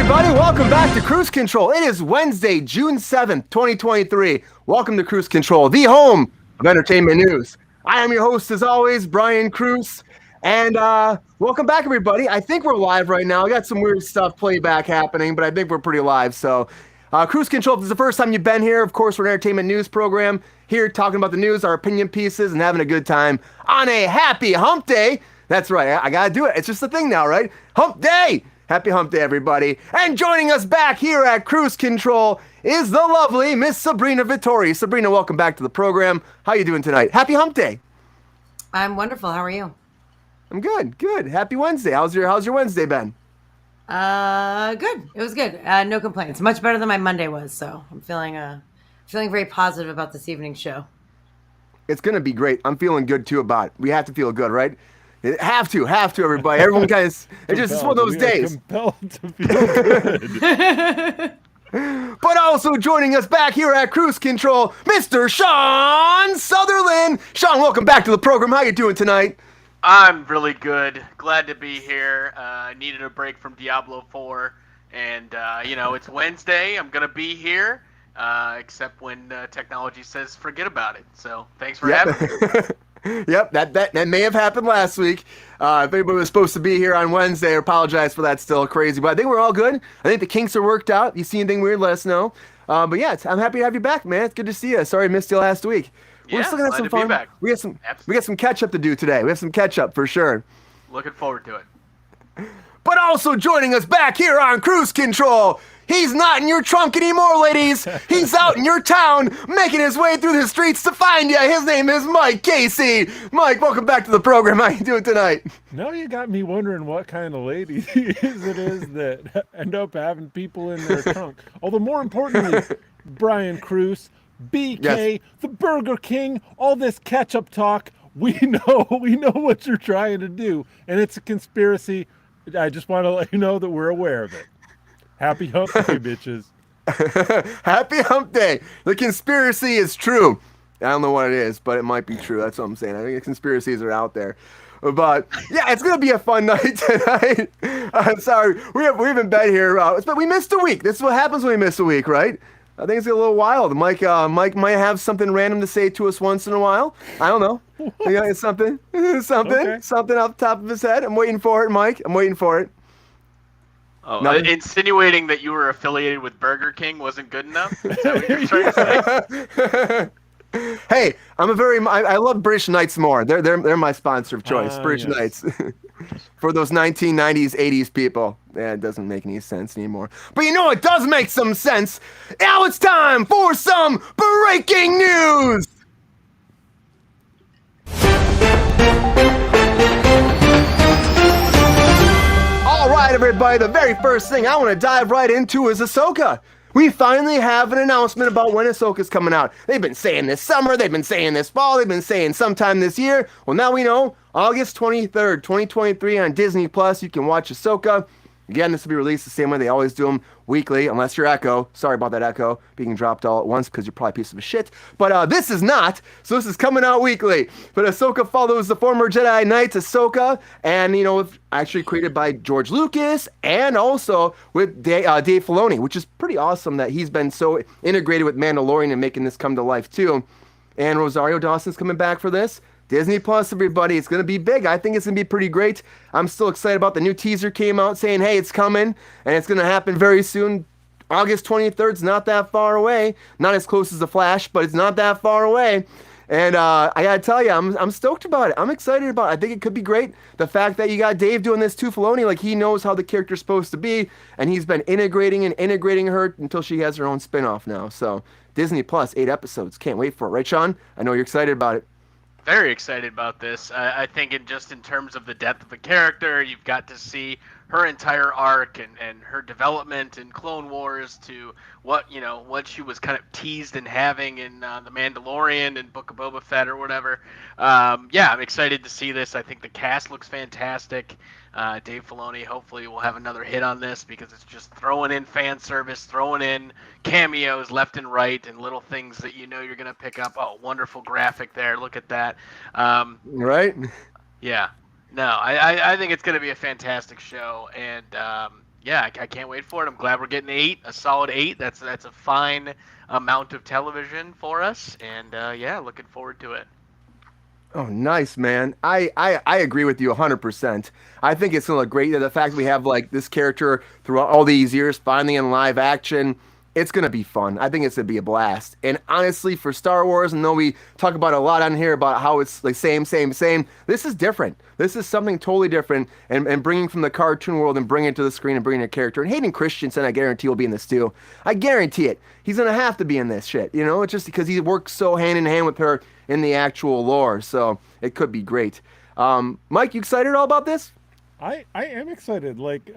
everybody. Welcome back to Kruse Control. It is Wednesday, June 7th, 2023. Welcome to Kruse Control, the home of entertainment news. I am your host, as always, Brian Kruse. And welcome back, everybody. I think we're live right now. I got some weird stuff playback happening, but I think we're pretty live. So Kruse Control, if this is the first time you've been here, of course, we're an entertainment news program here talking about the news, our opinion pieces, and having a good time on a happy hump day. That's right. I got to do it. It's just a thing now, right? Hump day. Happy hump day, everybody. And joining us back here at Kruse Control is the lovely Miss Sabrina Vittori. Sabrina, welcome back to the program. How you doing tonight? Happy hump day. I'm wonderful. How are you? I'm good. Good. Happy Wednesday. How's your Wednesday been? Good. It was good. No complaints. Much better than my Monday was, so I'm feeling very positive about this evening's show. It's going to be great. I'm feeling good too about it. We have to feel good, right? Have to, everybody. Everyone kind of, it's one of those days. Compelled to feel good. But also joining us back here at Kruse Control, Mr. Sean Sutherland. Sean, welcome back to the program. How you doing tonight? I'm really good. Glad to be here. I needed a break from Diablo 4. And, it's Wednesday. I'm going to be here, except when technology says forget about it. So thanks for having me. Yep, that may have happened last week. If anybody was supposed to be here on Wednesday, I apologize for that. Still crazy, but I think we're all good. I think the kinks are worked out. If you see anything weird, let us know. But yeah, I'm happy to have you back, man. It's good to see you. Sorry I missed you last week. We're still gonna have some fun. Back. We got some catch up to do today. We have some catch up for sure. Looking forward to it. But also joining us back here on Kruse Control, he's not in your trunk anymore, ladies. He's out in your town, making his way through the streets to find you. His name is Mike Casey. Mike, welcome back to the program. How you doing tonight? Now you got me wondering what kind of ladies it is that end up having people in their trunk. Although more importantly, Brian Kruse, BK, Yes. the Burger King, all this ketchup talk, we know what you're trying to do, and it's a conspiracy. I just want to let you know that we're aware of it. Happy hump day, bitches. Happy hump day. The conspiracy is true. I don't know what it is, but it might be true. That's what I'm saying. I think the conspiracies are out there. But yeah, it's gonna be a fun night tonight. I'm sorry, we haven't been here. But we missed a week. This is what happens when we miss a week, right? I think it's a little wild. Mike might have something random to say to us once in a while. I don't know. Yeah, it's something Okay. something off the top of his head. I'm waiting for it, Mike. I'm waiting for it. Oh, Nothing? insinuating that you were affiliated with Burger King wasn't good enough? Is that what you're trying to say? Hey, I love British Knights more. They're my sponsor of choice. British Yes. Knights. For those 1990s, 80s people. Yeah, it doesn't make any sense anymore. But you know it does make some sense. Now it's time for some breaking news. All right, everybody, the very first thing I want to dive right into is Ahsoka. We finally have an announcement about when Ahsoka's coming out. They've been saying this summer, they've been saying this fall, they've been saying sometime this year. Well, now we know, August 23rd, 2023 on Disney Plus, you can watch Ahsoka. Again, this will be released the same way they always do them, weekly, unless you're Echo. Sorry about that, Echo, being dropped all at once because you're probably a piece of shit. But this is not, so this is coming out weekly. But Ahsoka follows the former Jedi Knight Ahsoka, and, actually created by George Lucas, and also with Dave Filoni, which is pretty awesome that he's been so integrated with Mandalorian and making this come to life, too. And Rosario Dawson's coming back for this. Disney Plus, everybody. It's going to be big. I think it's going to be pretty great. I'm still excited about the new teaser came out saying, hey, it's coming, and it's going to happen very soon. August 23rd is not that far away. Not as close as The Flash, but it's not that far away. And I got to tell you, I'm stoked about it. I'm excited about it. I think it could be great. The fact that you got Dave doing this too, Filoni, like he knows how the character's supposed to be, and he's been integrating her until she has her own spinoff now. So Disney Plus, 8 episodes. Can't wait for it. Right, Sean? I know you're excited about it. Very excited about this. I think in terms of the depth of the character, you've got to see her entire arc and her development in Clone Wars to what she was kind of teased in having in The Mandalorian and Book of Boba Fett or whatever. I'm excited to see this. I think the cast looks fantastic. Dave Filoni hopefully will have another hit on this because it's just throwing in fan service, throwing in cameos left and right, and little things that you're going to pick up. Oh, wonderful graphic there. Look at that. Right? Yeah. No, I think it's going to be a fantastic show, and yeah, I can't wait for it. I'm glad we're getting a solid 8. That's a fine amount of television for us, and yeah, looking forward to it. Oh, nice, man. I agree with you 100%. I think it's gonna look great. The fact we have like this character throughout all these years, finally in live action, it's gonna be fun. I think it's gonna be a blast. And honestly, for Star Wars, I know we talk about a lot on here about how it's like same, same, same. This is different. This is something totally different, and bringing from the cartoon world and bringing it to the screen and bringing a character. And Hayden Christensen, I guarantee, will be in this too. I guarantee it. He's gonna have to be in this shit. You know, it's just because he works so hand in hand with her in the actual lore. So it could be great. Mike, you excited at all about this? I am excited. Like,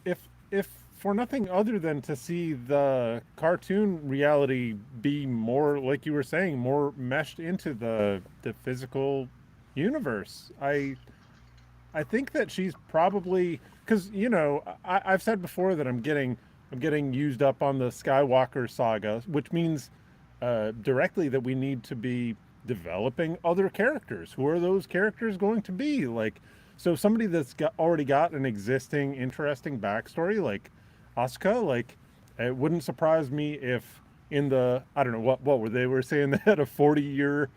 if for nothing other than to see the cartoon reality be more, like you were saying, more meshed into the physical universe. I think that she's probably, because I've said before that I'm getting used up on the Skywalker saga, which means directly that we need to be developing other characters. Who are those characters going to be? Like, so somebody that's already got an existing interesting backstory, like Asuka, like it wouldn't surprise me if in the, I don't know what they were saying, they had a 40-year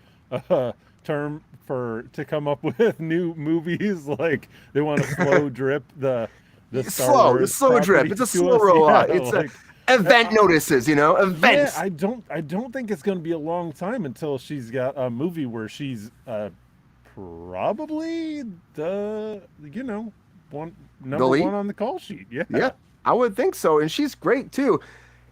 term to come up with new movies. Like they want to slow drip the Star Wars slow drip. It's a slow rollout. Yeah, It's like, event notices, events. yeah, I don't think it's going to be a long time until she's got a movie where she's probably the number one on the call sheet. Yeah, I would think so, and she's great too.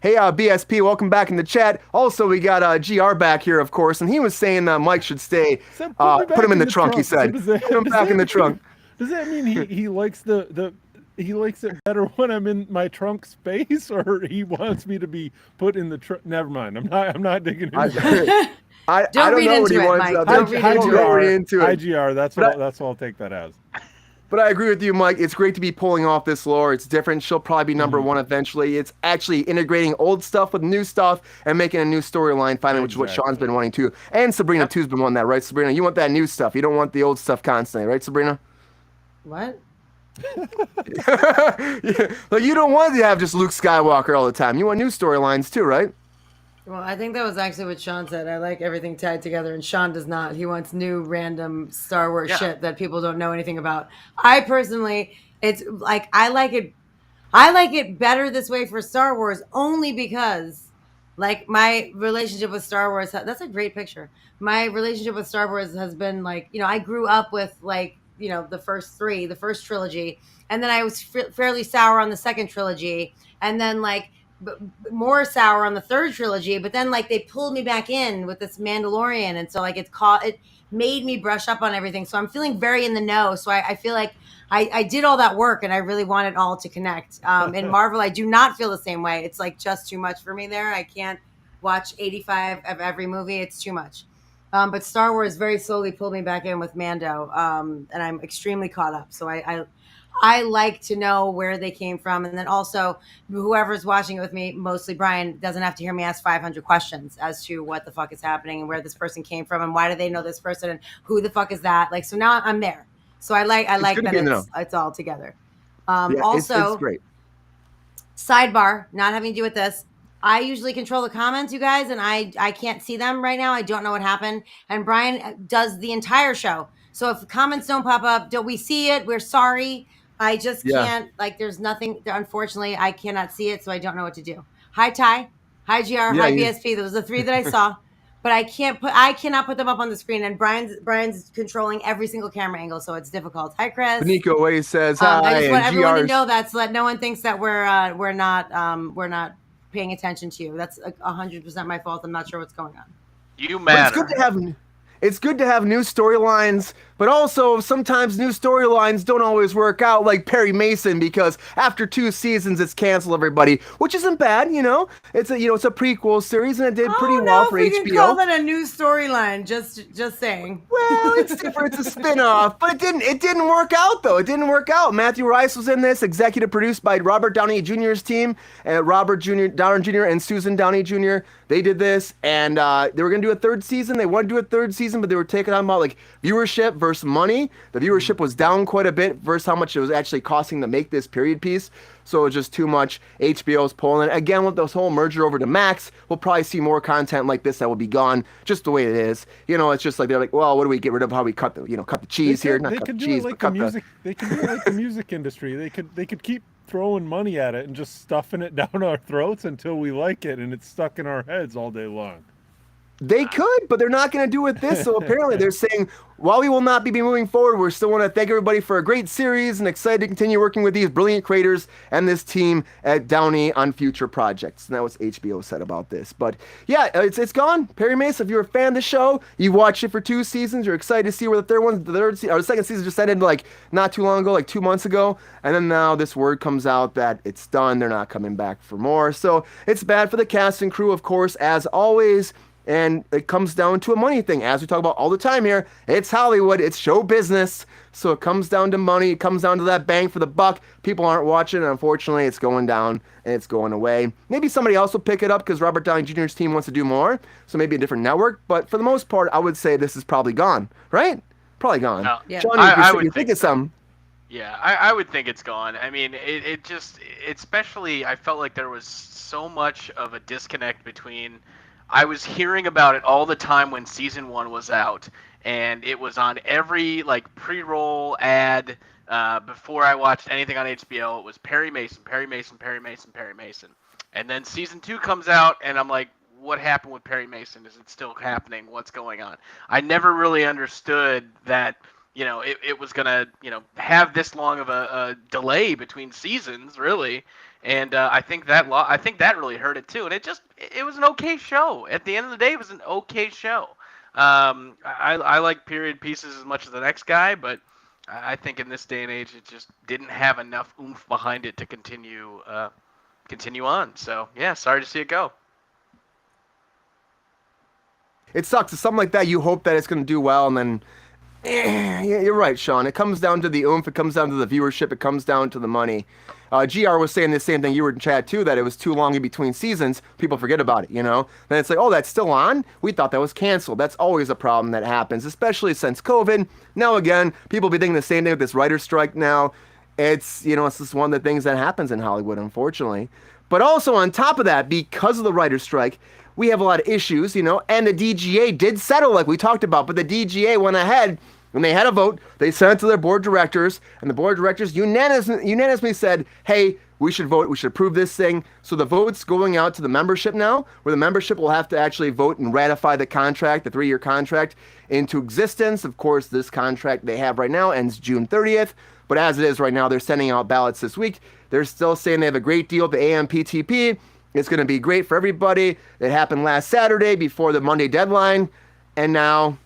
Hey, BSP, welcome back in the chat. Also, we got GR back here, of course, and he was saying Mike should stay. Put him in the trunk, he said. Put him back in the trunk. Does that mean he likes he likes it better when I'm in my trunk space, or he wants me to be put in the trunk? Never mind. I'm not digging into it. I don't know what he wants. Don't read into it. IGR. That's what I'll take that as. But I agree with you, Mike. It's great to be pulling off this lore. It's different. She'll probably be number one eventually. It's actually integrating old stuff with new stuff and making a new storyline finally, which is what Sean's been wanting to. And Sabrina too's been wanting that, right, Sabrina? You want that new stuff. You don't want the old stuff constantly, right, Sabrina? What? Yeah. Like you don't want to have just Luke Skywalker all the time. You want new storylines too, right? Well, I think that was actually what Sean said. I like everything tied together, and Sean does not. He wants new random Star Wars shit that people don't know anything about. I personally, it's like I like it better this way for Star Wars only because, like, my relationship with Star Wars. That's a great picture. My relationship with Star Wars has been like, I grew up with like, the first trilogy, and then I was fairly sour on the second trilogy, and then like. More sour on the third trilogy, but then like they pulled me back in with this Mandalorian, and so like it made me brush up on everything. So I'm feeling very in the know. So I feel like I did all that work, and I really want it all to connect. In Marvel, I do not feel the same way. It's like just too much for me there. I can't watch 85 of every movie. It's too much. But Star Wars very slowly pulled me back in with Mando, and I'm extremely caught up. So I like to know where they came from. And then also, whoever's watching it with me, mostly Brian, doesn't have to hear me ask 500 questions as to what the fuck is happening and where this person came from and why do they know this person and who the fuck is that. Like, so now I'm there. So I like that it's all together. Also, it's great. Sidebar, not having to do with this. I usually control the comments, you guys, and I can't see them right now. I don't know what happened. And Brian does the entire show. So if the comments don't pop up, don't we see it? We're sorry. I just can't, like, there's nothing, unfortunately, I cannot see it, so I don't know what to do. Hi, Ty. Hi, GR. Hi, BSP. Those are the three that I saw, but I cannot put them up on the screen, and Brian's controlling every single camera angle, so it's difficult. Hi, Chris. Nico always says hi. I just want everyone to know that, so that no one thinks that we're not paying attention to you. That's 100% my fault. I'm not sure what's going on. You matter. It's good to have new storylines, but also sometimes new storylines don't always work out, like Perry Mason, because after 2 seasons it's canceled, everybody, which isn't bad, It's a prequel series, and it did pretty well for HBO. We can call that a new storyline. Just saying. Well, it's different. It's a spin-off, but it didn't work out though. It didn't work out. Matthew Rice was in this, executive produced by Robert Downey Jr.'s team, and Robert Downey Jr. and Susan Downey Jr. They did this, and they were gonna do a third season. They wanted to do a third season. season, but they were taking on about like viewership versus money. The viewership was down quite a bit versus how much it was actually costing to make this period piece. So it was just too much. HBO's pulling it. Again, with this whole merger over to Max, we'll probably see more content like this that will be gone just the way it is. It's just like they're like, well, what do we get rid of? How we cut cut the cheese here? Not cut the cheese, but cut the... They can do it like the music industry. They could keep throwing money at it and just stuffing it down our throats until we like it and it's stuck in our heads all day long. They could, but they're not going to do it this. So apparently they're saying, while we will not be moving forward, we still want to thank everybody for a great series and excited to continue working with these brilliant creators and this team at Downey on future projects. And that was HBO said about this. But yeah, it's gone. Perry Mason, if you're a fan of the show, you've watched it for 2 seasons, you're excited to see where the second season just ended like not too long ago, like 2 months ago. And then now this word comes out that it's done. They're not coming back for more. So it's bad for the cast and crew, of course, as always. And it comes down to a money thing. As we talk about all the time here, it's Hollywood, it's show business. So it comes down to money. It comes down to that bang for the buck. People aren't watching, and unfortunately, it's going down and it's going away. Maybe somebody else will pick it up because Robert Downey Jr.'s team wants to do more. So maybe a different network. But for the most part, I would say this is probably gone, right? Probably gone. No. Yeah. John, I would think it's some. Yeah, I would think it's gone. I mean, it just, especially, I felt like there was so much of a disconnect between. I was hearing about it all the time when season 1 was out, and it was on every like pre-roll ad before I watched anything on HBO. It was Perry Mason, Perry Mason, Perry Mason, Perry Mason, and then season 2 comes out, and I'm like, what happened with Perry Mason? Is it still happening? What's going on? I never really understood that. It was gonna have this long of a delay between seasons, really. And I think that really hurt it too. And it was an okay show. At the end of the day, it was an okay show. I like period pieces as much as the next guy, but I think in this day and age, it just didn't have enough oomph behind it to continue on. So yeah, sorry to see it go. It sucks. It's something like that. You hope that it's going to do well, and then. Yeah, you're right, Sean. It comes down to the oomph. It comes down to the viewership. It comes down to the money. GR was saying the same thing. You were in chat too, that it was too long in between seasons. People forget about it, Then it's like, oh, that's still on? We thought that was canceled. That's always a problem that happens, especially since COVID. Now, again, people be thinking the same thing with this writer's strike now. It's just one of the things that happens in Hollywood, unfortunately. But also on top of that, because of the writer's strike, we have a lot of issues, and the DGA did settle like we talked about, but the DGA went ahead and they had a vote. They sent it to their board of directors, and the board of directors unanimously said, hey, we should vote, we should approve this thing. So the vote's going out to the membership now, where the membership will have to actually vote and ratify the contract, the 3-year contract, into existence. Of course, this contract they have right now ends June 30th, but as it is right now, they're sending out ballots this week. They're still saying they have a great deal with the AMPTP. It's going to be great for everybody. It happened last Saturday before the Monday deadline, and now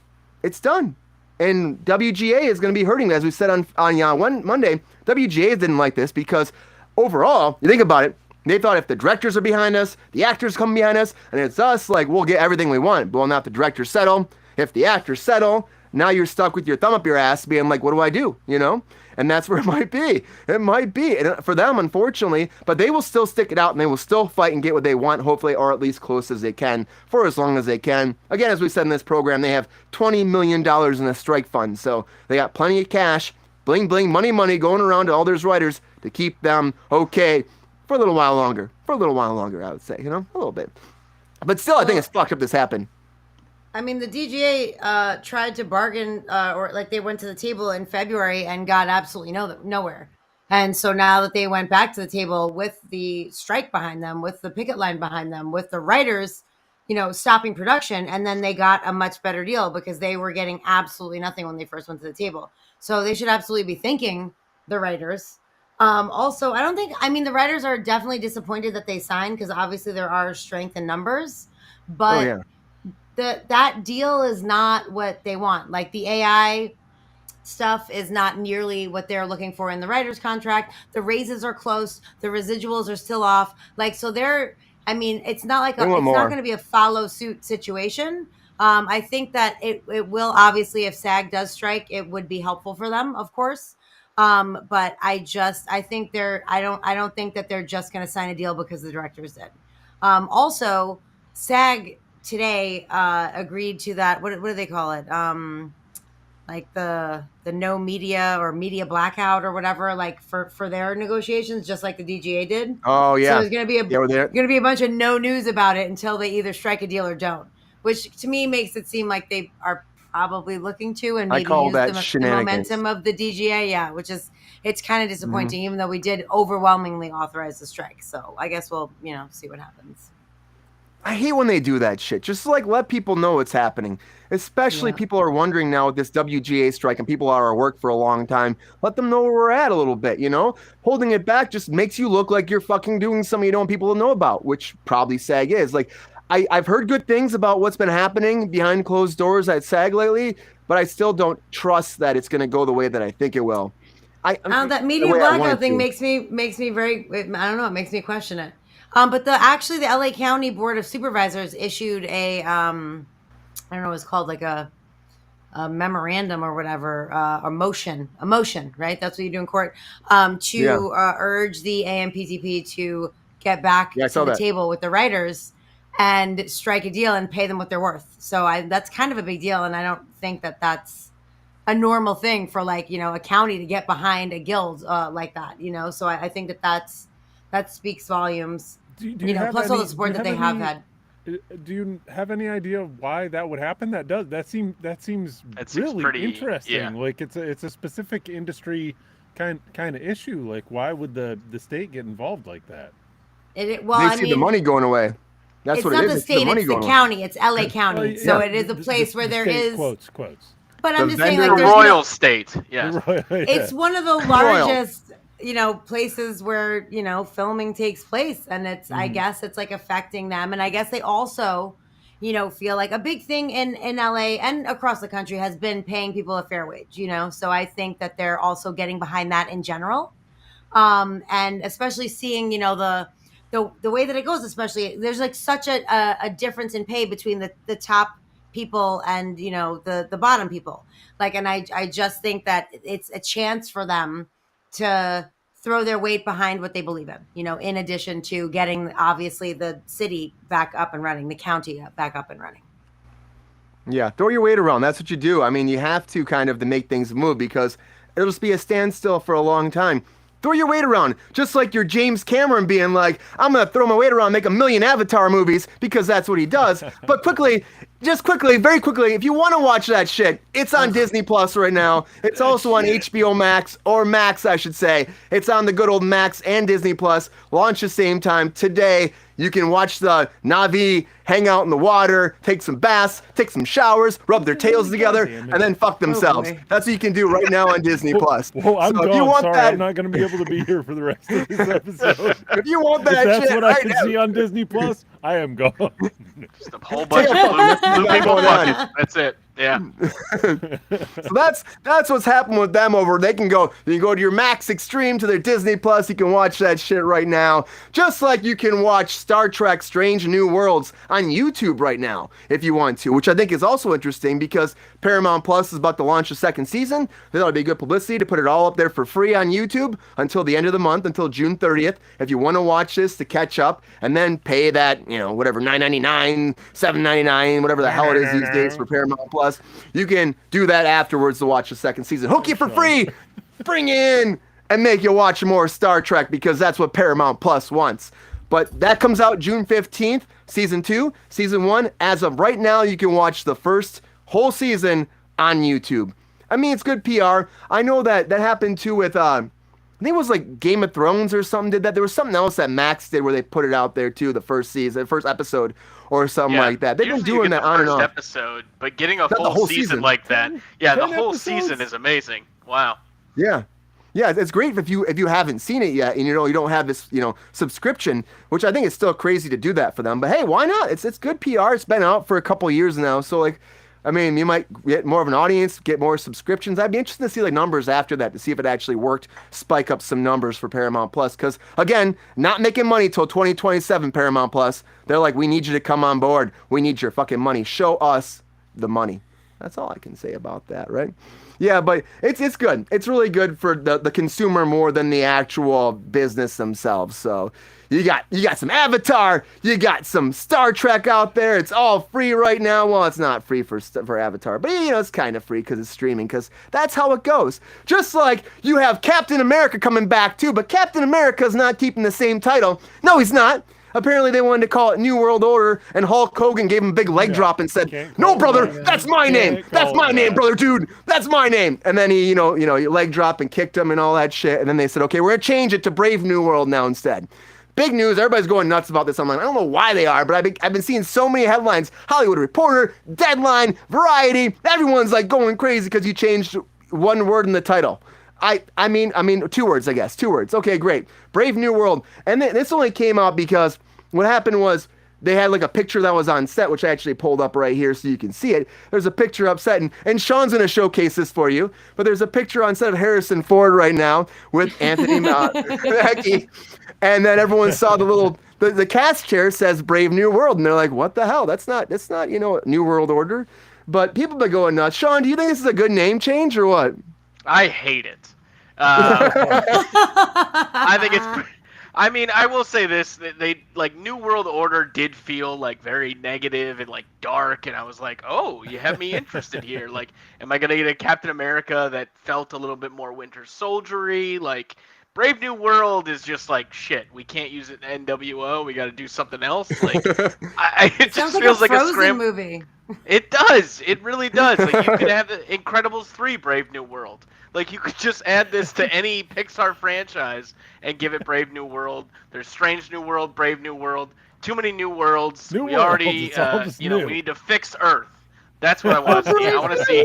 it's done. And WGA is going to be hurting, as we said on Monday. WGA didn't like this because overall, you think about it, they thought if the directors are behind us, the actors come behind us, and it's us, like, we'll get everything we want. Well, now if the directors settle, if the actors settle, now you're stuck with your thumb up your ass being like, what do I do? And that's where it might be. It might be. And for them, unfortunately, but they will still stick it out and they will still fight and get what they want, hopefully, or at least close as they can for as long as they can. Again, as we said in this program, they have $20 million in a strike fund. So they got plenty of cash, bling, bling, money, money going around to all those writers to keep them okay for a little while longer. For a little while longer, I would say, a little bit. But still, I think it's fucked up this happened. I mean, the DGA tried to bargain, or like they went to the table in February and got absolutely nowhere. And so now that they went back to the table with the strike behind them, with the picket line behind them, with the writers, stopping production, and then they got a much better deal because they were getting absolutely nothing when they first went to the table. So they should absolutely be thanking the writers. Also, the writers are definitely disappointed that they signed because obviously there are strength in numbers, but. Oh, yeah. That deal is not what they want. Like the AI stuff is not nearly what they're looking for in the writer's contract. The raises are close. The residuals are still off. It's not like it's not going to be a follow suit situation. I think that it will obviously, if SAG does strike, it would be helpful for them, of course. But I don't think that they're just going to sign a deal because the directors did. Also, SAG today agreed to that. What do they call it? Like the no media or media blackout or whatever, like for their negotiations, just like the DGA did. Oh So yeah, there's gonna be yeah, we're there. a bunch of no news about it until they either strike a deal or don't, which to me makes it seem like they are probably looking to and I maybe call use that the shenanigans. momentum of the DGA. Yeah, which is it's kind of disappointing, even though we did overwhelmingly authorize the strike. So I guess we'll see what happens. I hate when they do that shit. Just like let people know what's happening. Especially Yeah. people are wondering now with this WGA strike and people are at work for a long time. Let them know where we're at a little bit, Holding it back just makes you look like you're fucking doing something you don't want people to know about, which probably SAG is. Like I've heard good things about what's been happening behind closed doors at SAG lately, but I still don't trust that it's going to go the way that I think it will. That media blackout thing makes me very. I don't know. It makes me question it. But the LA County Board of Supervisors issued a I don't know what it's called, like a memorandum or whatever, a motion, right? That's what you do in court, to urge the AMPTP to get back to the table with the writers and strike a deal and pay them what they're worth. So that's kind of a big deal, and I don't think that that's a normal thing for a county to get behind a guild like that, So I think that speaks volumes. Plus all the support that they have had. Do you have any idea why that would happen? That seems really pretty interesting. Yeah. Like it's a specific industry kind of issue. Like why would the state get involved like that? They see the money going away. That's what it is. It's not the state, it's the county. It's LA County. So it is a place where there is quotes. But I'm just saying, like, the royal state. Yes. It's one of the largest, places where, filming takes place. And it's, I guess it's like affecting them. And I guess they also, feel like a big thing in LA and across the country has been paying people a fair wage, So I think that they're also getting behind that in general. And especially seeing, the way that it goes, especially there's like such a difference in pay between the top people and the bottom people, and I just think that it's a chance for them to throw their weight behind what they believe in, in addition to getting obviously the city back up and running, the county back up and running. Yeah, throw your weight around. That's what you do. I mean, you have to kind of to make things move because it'll just be a standstill for a long time. Throw your weight around, just like your James Cameron being like, I'm going to throw my weight around, make 1 million Avatar movies because that's what he does. But very quickly, if you want to watch that shit, it's on Disney Plus right now. It's also on HBO Max, or Max, I should say. It's on the good old Max and Disney Plus. Launch the same time today. You can watch the Na'vi hang out in the water, take some baths, take some showers, rub their tails together, and then fuck themselves. That's what you can do right now on Disney Plus. Well, I'm gone. If you want I'm not going to be able to be here for the rest of this episode. If you want that that's shit what I can see on Disney Plus, I am gone. Just a whole bunch of blue people fucking. That's it. Yeah. So that's what's happened with them over. You can go to your Max Extreme to their Disney Plus. You can watch that shit right now. Just like you can watch Star Trek Strange New Worlds on YouTube right now if you want to, which I think is also interesting because Paramount Plus is about to launch a second season. They thought it'd be good publicity to put it all up there for free on YouTube until the end of the month, until June 30th. If you want to watch this to catch up and then pay that, whatever, $9.99, $7.99, whatever the hell it is these days for Paramount Plus, you can do that afterwards to watch the second season. Hook you for free, bring you in, and make you watch more Star Trek because that's what Paramount Plus wants. But that comes out June 15th, season 2. Season 1, as of right now, you can watch the first whole season on YouTube. I mean, it's good PR. I know that happened too with, I think it was like Game of Thrones or something did that. There was something else that Max did where they put it out there too, the first episode or something like that. They've been doing that on and off. Episode, but getting a whole season like that, the whole season is amazing. Wow. Yeah. Yeah, it's great if you haven't seen it yet and you don't have this subscription, which I think is still crazy to do that for them. But hey, why not? It's good PR. It's been out for a couple years now, so you might get more of an audience, get more subscriptions. I'd be interested to see numbers after that to see if it actually worked. Spike up some numbers for Paramount Plus because again, not making money till 2027. Paramount Plus, they're like, we need you to come on board. We need your fucking money. Show us the money. That's all I can say about that, right? Yeah, but it's good. It's really good for the consumer more than the actual business themselves. So you got some Avatar, you got some Star Trek out there. It's all free right now. Well, it's not free for Avatar, but it's kind of free because it's streaming. Because that's how it goes. Just like you have Captain America coming back too, but Captain America's not keeping the same title. No, he's not. Apparently they wanted to call it New World Order, and Hulk Hogan gave him a big leg drop and said, "No, brother, that's my name. That's my name, brother, dude. That's my name." And then he, he leg dropped and kicked him and all that shit. And then they said, "Okay, we're gonna change it to Brave New World now instead." Big news. Everybody's going nuts about this online. I don't know why they are, but I've been seeing so many headlines. Hollywood Reporter, Deadline, Variety. Everyone's like going crazy because you changed one word in the title. I mean, 2 words, I guess. 2 words. Okay, great. Brave New World. And this only came out because what happened was they had like a picture that was on set, which I actually pulled up right here so you can see it. There's a picture up set, and Sean's going to showcase this for you. But there's a picture on set of Harrison Ford right now with Anthony Mackie. And then everyone saw the cast chair says Brave New World. And they're like, what the hell? That's not New World Order. But people have been going nuts. Sean, do you think this is a good name change or what? I hate it. I think it's. I mean, I will say this: they like New World Order did feel like very negative and like dark, and I was like, "Oh, you have me interested here." Like, am I gonna get a Captain America that felt a little bit more Winter Soldier-y? Like, Brave New World is just like shit. We can't use it in NWO. We got to do something else. Like, it just feels like a Frozen movie. It does. It really does. Like, you could have the Incredibles 3 Brave New World. Like, you could just add this to any Pixar franchise and give it Brave New World. There's Strange New World, Brave New World. Too many new worlds. We already, we need to fix Earth. That's what I want to see. I want to see.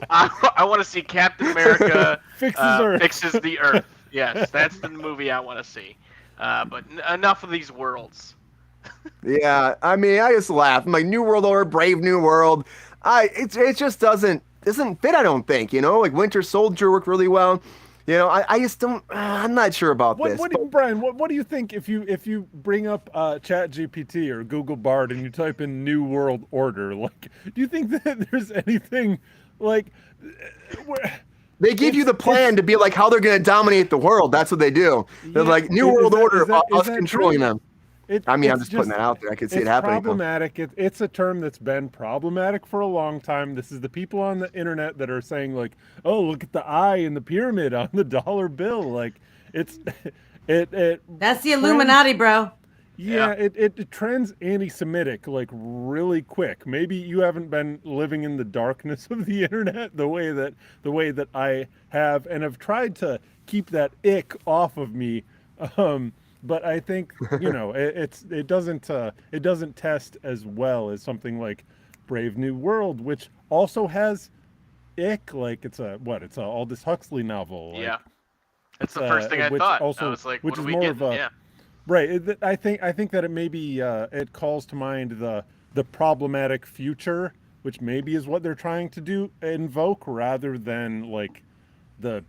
I want to see Captain America fixes the Earth. Yes, that's the movie I want to see. But enough of these worlds. Yeah, I mean, I just laugh. I'm like, New World Order, Brave New World. It just doesn't fit, I don't think. Like Winter Soldier worked really well. I just don't. I'm not sure about this. Brian, what do you think if you bring up ChatGPT or Google Bard and you type in New World Order? Like, do you think that there's anything like? They give you the plan to be like how they're going to dominate the world. That's what they do. They're like New World Order, us controlling them. I'm just putting that out there. I can see it happening. Problematic. It's a term that's been problematic for a long time. This is the people on the internet that are saying like, "Oh, look at the eye in the pyramid on the dollar bill." Like, it's That's the Illuminati, bro. Yeah, it trends anti-Semitic like really quick. Maybe you haven't been living in the darkness of the internet the way that I have, and have tried to keep that ick off of me. But I think it doesn't test as well as something like Brave New World, which also has ick. Like it's a Aldous Huxley novel. Yeah, that's the first thing I thought. I was like, which what is are we more getting? of a right. I think that it maybe it calls to mind the problematic future, which maybe is what they're trying to invoke rather than like the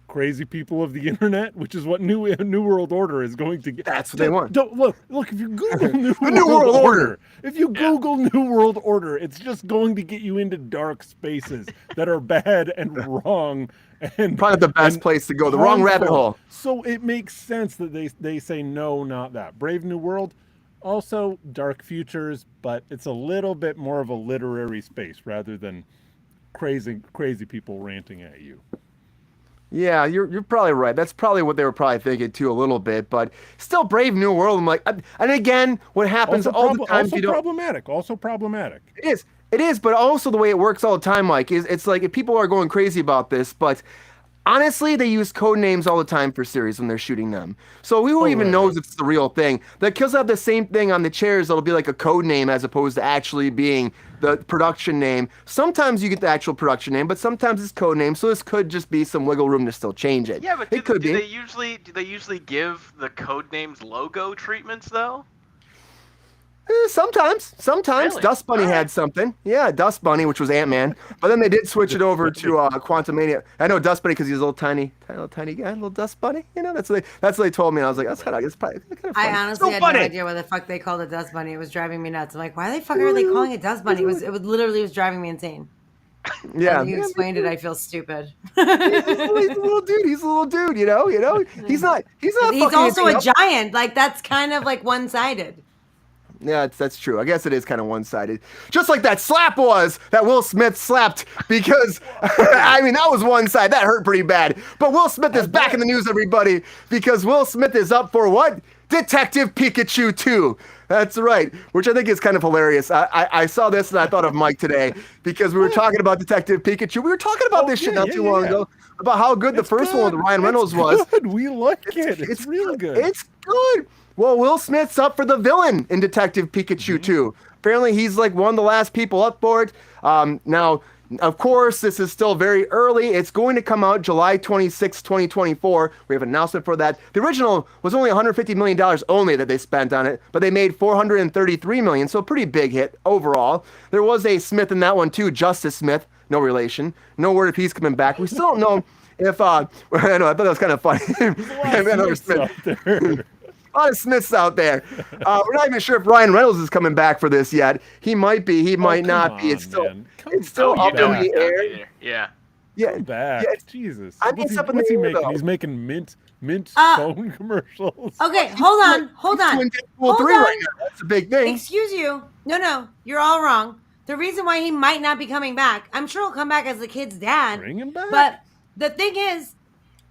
crazy people of the internet, which is what New World Order is going to get. That's what they want. Look. If you Google New World Order, if you Google New World Order, it's just going to get you into dark spaces that are bad and wrong, and probably the best place to go. The wrong rabbit hole. So it makes sense that they say no, not that. Brave New World, also dark futures, but it's a little bit more of a literary space rather than crazy people ranting at you. Yeah, you're probably right. That's probably what they were probably thinking too, a little bit. But still, Brave New World. I'm like, and again, what happens all the time? Also problematic. It is. But also the way it works all the time, Mike, is it's like if people are going crazy about this, but honestly, they use code names all the time for series when they're shooting them. So who even knows if it's the real thing? The kills have the same thing on the chairs. It'll be like a code name as opposed to actually being the production name. Sometimes you get the actual production name, but sometimes it's code name. So this could just be some wiggle room to still change it. Yeah, but do they usually give the code names logo treatments though? Sometimes Really? Dust Bunny All right. had something. Yeah, Dust Bunny, which was Ant-Man, but then they did switch it over to Quantumania. I know Dust Bunny because he's a little tiny guy, little Dust Bunny. You know, that's what they told me. And I was like, that's kind of funny. I honestly had no idea what the fuck they called a dust bunny. It was driving me nuts. I'm like, why the fuck are they calling it dust bunny? It was literally driving me insane. Yeah, As you explained it, I feel stupid. he's a little dude. He's a little dude. You know. He's not. He's also a anything else. giant. Like that's kind of like one-sided. Yeah, that's true. I guess it is kind of one-sided. Just like that slap was that Will Smith slapped because, I mean, that was one side. That hurt pretty bad. But Will Smith is back in the news, everybody, because Will Smith is up for what? Detective Pikachu 2. That's right, which I think is kind of hilarious. I saw this and I thought of Mike today because we were talking about Detective Pikachu. We were talking about this shit not too long ago, about how good the first one with Ryan Reynolds was. Good. We like it. It's real good. It's good. Well, Will Smith's up for the villain in Detective Pikachu 2. Apparently, he's like one of the last people up for it. Now, of course, this is still very early. It's going to come out July 26, 2024. We have an announcement for that. The original was only $150 million only that they spent on it, but they made $433 million, so a pretty big hit overall. There was a Smith in that one too, Justice Smith, no relation. No word if he's coming back. We still don't know if, I know, I thought that was kind of funny. Another Smith. A lot of Smiths out there. We're not even sure if Ryan Reynolds is coming back for this yet. He might be. He might not be. It's still up in the air. Yeah. Come back. Yeah, Jesus. I mean, What's he making? though. He's making mint phone commercials. Okay, hold on. Hold on. Right now. That's a big thing. Excuse you. No, you're all wrong. The reason why he might not be coming back, I'm sure he'll come back as the kid's dad. Bring him back. But the thing is,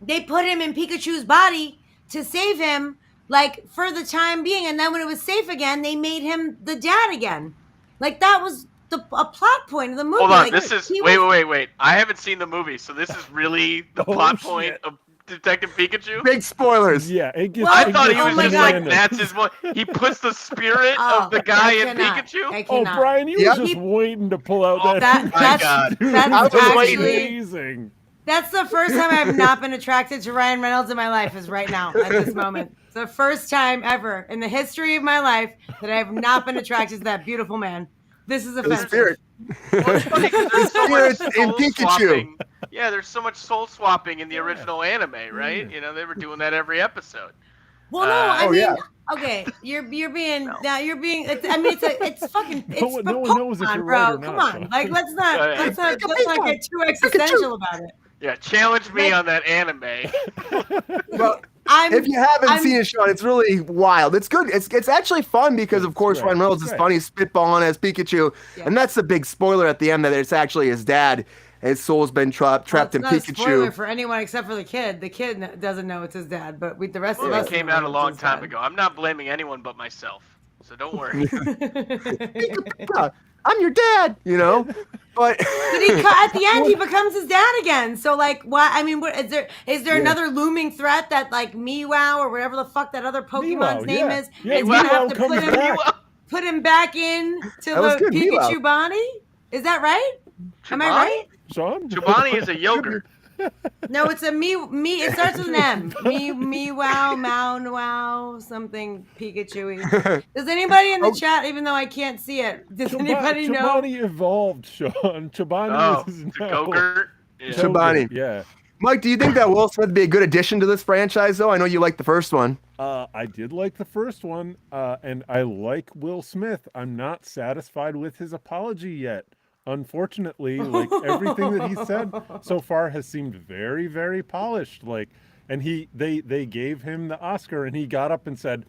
they put him in Pikachu's body to save him, like, for the time being. And then when it was safe again, they made him the dad again. Like, that was a plot point of the movie. Hold on, like, this is wait. I haven't seen the movie, so this is really the plot point of Detective Pikachu. Big spoilers. Yeah, it gets. I thought he it was gets just like random. that's his one. He puts the spirit of the guy in Pikachu. I Oh, cannot. Brian, you Yep. were just waiting to pull out Oh, that. my God. That's I was waiting. actually Amazing. that's the first time I've not been attracted to Ryan Reynolds in my life is right now at this moment. It's the first time ever in the history of my life that I have not been attracted to that beautiful man. This is The offensive. spirit. Well, it's funny 'cause there's so much Spirits in soul Pikachu. swapping. Yeah, there's so much soul swapping in the original anime, right? You know, they were doing that every episode. Well, no, I Oh, mean, yeah. okay, you're being No. now you're being. I mean, it's fucking. It's No one knows if Pokemon, you're bro. right or Come not, on, Sean. like let's not get too existential about it. Yeah, challenge me on that anime. Well, I'm. if you haven't I'm- seen it, Sean, it's really wild. It's good. It's actually fun because, of course, great. Ryan Reynolds It's is great. funny, spitballing as Pikachu, Yeah. and that's the big spoiler at the end that it's actually his dad. His soul's been trapped Well, it's in not a spoiler Pikachu. for anyone except for the kid. The kid doesn't know it's his dad, but the rest of Movie us came know out a it's long his time dad. ago. I'm not blaming anyone but myself, so don't worry. Yeah, I'm your dad, you know. But But at the end, he becomes his dad again. So, like, why? I mean, what is there another looming threat that, like, Meow or whatever the fuck that other Pokemon's Meow, name yeah. is, Yeah, is gonna Meow have to comes back. put him back in to That was the good, Pikachu Meow. body? Is that right? Am I right? Sean? Chobani is a yogurt. No, it's a me. It starts with an M. Meow, something Pikachu. Does anybody in the chat, even though I can't see it, does anybody know? Chobani evolved, Sean. Chobani Oh, is the now... Gogurt. Yeah. Chobani. Yeah. Mike, do you think that Will Smith would be a good addition to this franchise, though? I know you like the first one. I did like the first one, and I like Will Smith. I'm not satisfied with his apology yet. Unfortunately, like everything that he said so far has seemed very, very polished. Like, and they gave him the Oscar, and he got up and said,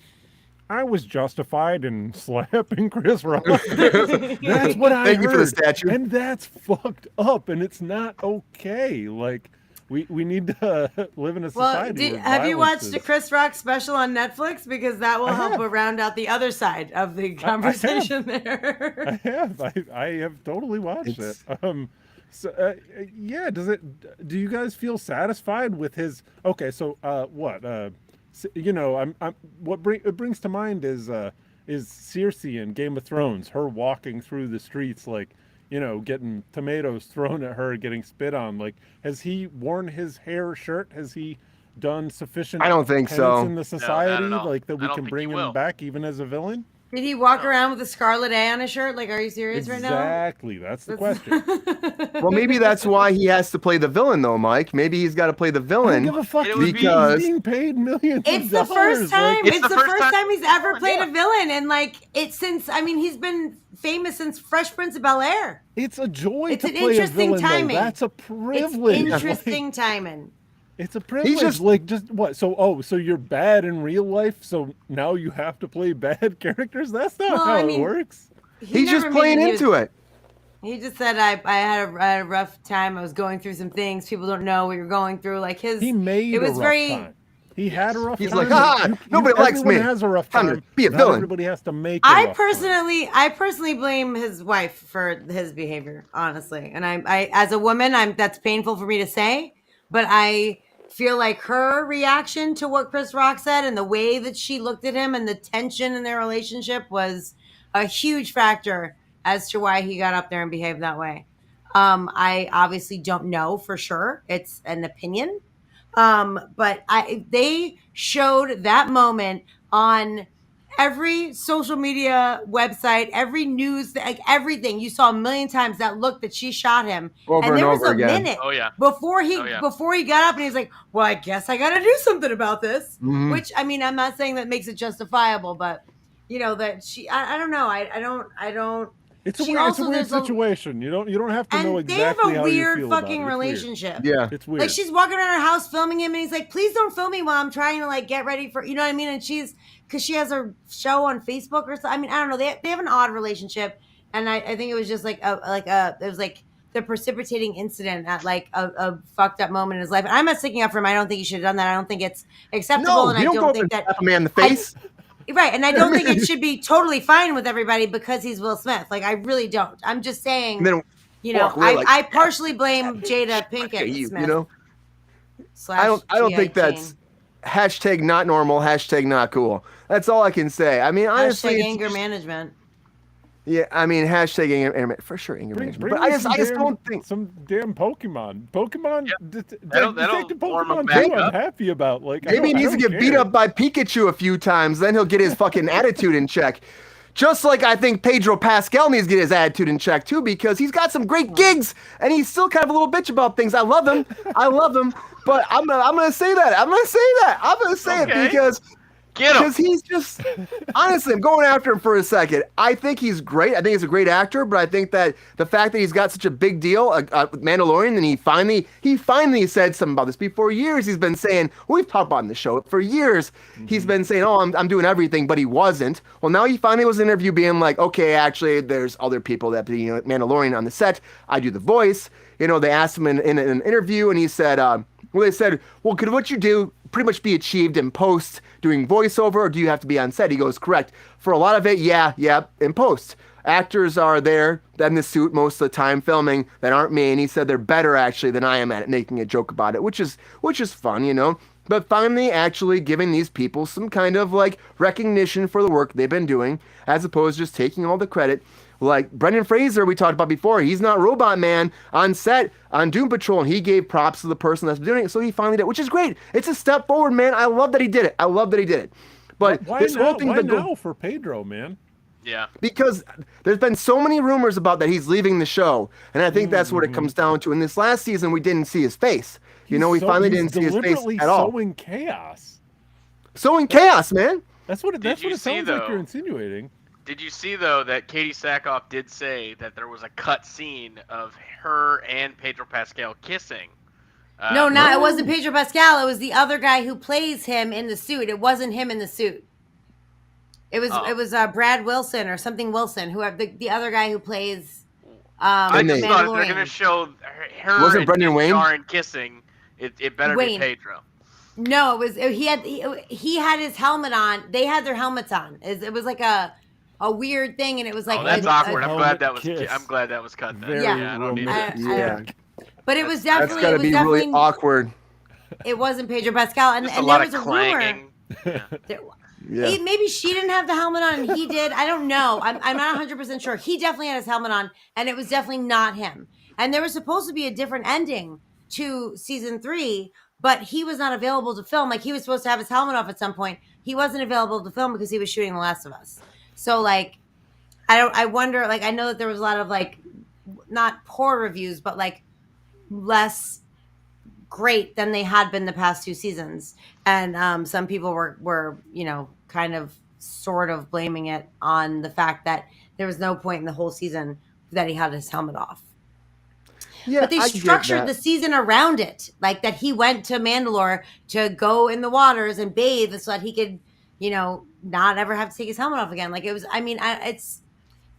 "I was justified in slapping Chris Rock." That's what I Thank heard. you for the statue. And that's fucked up, and it's not okay. Like, we need to live in a Well, society. where have you violence watched is- the Chris Rock special on Netflix? Because that will I help have. round out the other side of the conversation there. I have totally watched It's- it. So yeah, do you guys feel satisfied with his? Okay, so you know, it brings to mind is Cersei in Game of Thrones, her walking through the streets like, you know, getting tomatoes thrown at her, getting spit on. Like, has he worn his hair shirt? Has he done sufficient? I don't think penance so. in the society, all. like that I we don't can think bring he him will. back even as a villain. Did he walk around with a Scarlet A on his shirt? Like, are you serious right now? Exactly. That's the question. Well, maybe that's why he has to play the villain, though, Mike. Maybe he's got to play the I don't villain. give a fuck. It would be- Because He's being paid millions It's of the dollars. first time. Like, It's the first time he's ever Yeah. played a villain, and like it's since he's been famous since Fresh Prince of Bel-Air. it's a joy It's to an play a interesting villain, timing. though. That's a It's privilege. interesting timing. It's a privilege. just- like, just what? So you're bad in real life, so now you have to play bad characters? That's not Well, how I it mean, works. he's just playing into it. He just said I had a rough time. I was going through some things. People don't know what you're going through. Like He made it was a rough very time. He had a rough He's time. like, "Ha, nobody likes everyone me. has a rough Time time. to be a Not villain." Everybody has to make a I rough time. personally blame his wife for his behavior, honestly. And I as a woman, that's painful for me to say, but I feel like her reaction to what Chris Rock said and the way that she looked at him and the tension in their relationship was a huge factor as to why he got up there and behaved that way. I obviously don't know for sure. It's an opinion. But they showed that moment on every social media website, every news, like everything. You saw a million times that look that she shot him. Over and there was over a again. minute Oh, yeah. before he Oh, yeah. before he got up and he's like, well, I guess I gotta do something about this. Mhm. Which I mean, I'm not saying that makes it justifiable, but you know, that I don't know. I don't It's a she weird, also- it's a weird there's a- situation. You don't have to know and they have exactly a how you weird feel about fucking it. It's weird. relationship. Yeah. It's weird. Like she's walking around her house filming him, and he's like, "Please don't film me while I'm trying to like get ready for you know what I mean." And because she has a show on Facebook or something. I mean, I don't know. They have an odd relationship, and I think it was just like it was like the precipitating incident at like a fucked up moment in his life. And I'm not sticking up for him. I don't think he should have done that. I don't think it's acceptable, No, and you I don't go don't up think and that slap a man in the face. right. And I don't think it should be totally fine with everybody because he's Will Smith. Like I really don't. I'm just saying. And then You know, walk away like, I partially blame Jada Pinkett you Smith. know. Slash I don't G.I. think that's Jane. hashtag not normal, hashtag not cool. That's all I can say. I mean, honestly, Hashtag it's anger just- management. yeah, I mean, hashtag anger, for sure, anger Bring management. But me I just some don't think. some damn Pokemon. Pokemon. That'll Detective warm 'em Pokemon back 2, I'm up. happy about. Like Maybe he needs to get beat up by Pikachu a few times, then he'll get his fucking attitude in check. Just like I think Pedro Pascal needs to get his attitude in check too, because he's got some great gigs and he's still kind of a little bitch about things. I love him, but I'm gonna say that. I'm gonna say Okay. it because Get him. he's just honestly, I'm going after him for a second. I think he's great. I think he's a great actor, but I think that the fact that he's got such a big deal, Mandalorian, and he finally said something about this. For years, he's been saying, we've talked about it in the show for years. He's been saying, "Oh, I'm doing everything," but he wasn't. Well, now he finally was in an interview being like, "Okay, actually, there's other people that be Mandalorian on the set. I do the voice." You know, they asked him in an interview, and he said, they said, "Well, could what you do pretty much be achieved in post doing voiceover, or do you have to be on set?" He goes, "Correct. For a lot of it, yeah, in post. Actors are there in the suit most of the time filming that aren't me," and he said they're better actually than I am at it, making a joke about it, which is fun, you know. But finally actually giving these people some kind of like recognition for the work they've been doing, as opposed to just taking all the credit. Like Brendan Fraser, we talked about before, he's not Robot Man on set on Doom Patrol, and he gave props to the person that's doing it, so he finally did, which is great. It's a step forward, man. I love that he did it. But Why this whole now? thing Why been now for Pedro, man? Yeah. because there's been so many rumors about that he's leaving the show, and I think that's what it comes down to. In this last season, we didn't see his face. We finally didn't see his face deliberately at all. sowing chaos. So in chaos, man. That's what it you sounds see, like though? you're insinuating. Did you see though that Katie Sackhoff did say that there was a cut scene of her and Pedro Pascal kissing? No, it wasn't Pedro Pascal. It was the other guy who plays him in the suit. It wasn't him in the suit. It was Brad Wilson or something Wilson, who the other guy who plays I just thought if they're Mandalorian. gonna show her Wasn't and Brendan Wayne? Darn kissing, it better Wayne. be Pedro. No, it was he had his helmet on. They had their helmets on. It was like a weird thing, and it was like Oh, that's a- awkward. I'm glad helmet that was. kiss. I'm glad that was cut. Then. Very Yeah. I don't need romantic. it. Yeah, But it was that's definitely gotta be really awkward. it wasn't Pedro Pascal, and Just a there lot was of a rumor. clanging. Yeah. Maybe she didn't have the helmet on and he did. I don't know. I'm not 100% sure. He definitely had his helmet on, and it was definitely not him. And there was supposed to be a different ending to season 3, but he was not available to film. Like, he was supposed to have his helmet off at some point. He wasn't available to film because he was shooting The Last of Us. So like, I wonder, like, I know that there was a lot of like, not poor reviews, but like less great than they had been the past 2 seasons. And some people were, kind of sort of blaming it on the fact that there was no point in the whole season that he had his helmet off. Yeah, But they I get structured that. the season around it, like that he went to Mandalore to go in the waters and bathe so that he could, not ever have to take his helmet off again. Like it was, I mean, it's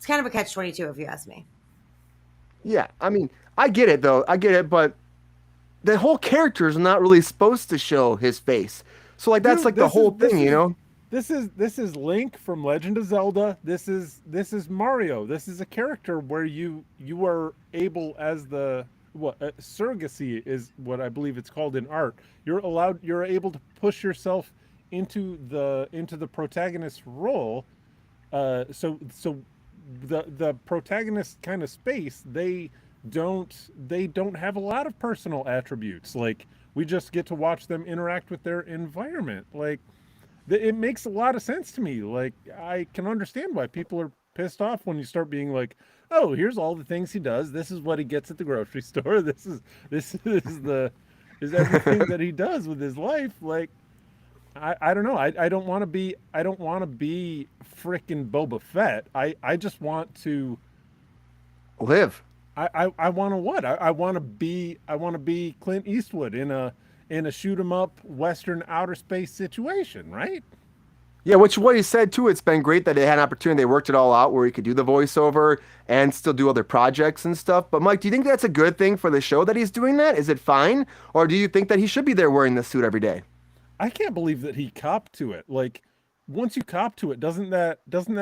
kind of a catch-22 if you ask me. Yeah, I mean, I get it though. I get it, but the whole character is not really supposed to show his face. So like that's Dude, like the whole thing, you know? This is Link from Legend of Zelda. This is Mario. This is a character where you are able, as the surrogacy is what I believe it's called in art. You're able to push yourself into the protagonist role. So the protagonist kind of space, they don't have a lot of personal attributes. Like we just get to watch them interact with their environment. Like it makes a lot of sense to me. Like I can understand why people are pissed off when you start being like, oh, here's all the things he does. This is what he gets at the grocery store. This is everything that he does with his life. Like I don't know. I don't want to be frickin' Boba Fett. I just want to Live. I want to what? I want to be Clint Eastwood in a shoot 'em up Western outer space situation, right? Yeah, which what he said too, it's been great that they had an opportunity. They worked it all out where he could do the voiceover and still do other projects and stuff. But Mike, do you think that's a good thing for the show that he's doing that? Is it fine? Or do you think that he should be there wearing the suit every day? I can't believe that he copped to it. Like once you cop to it, doesn't that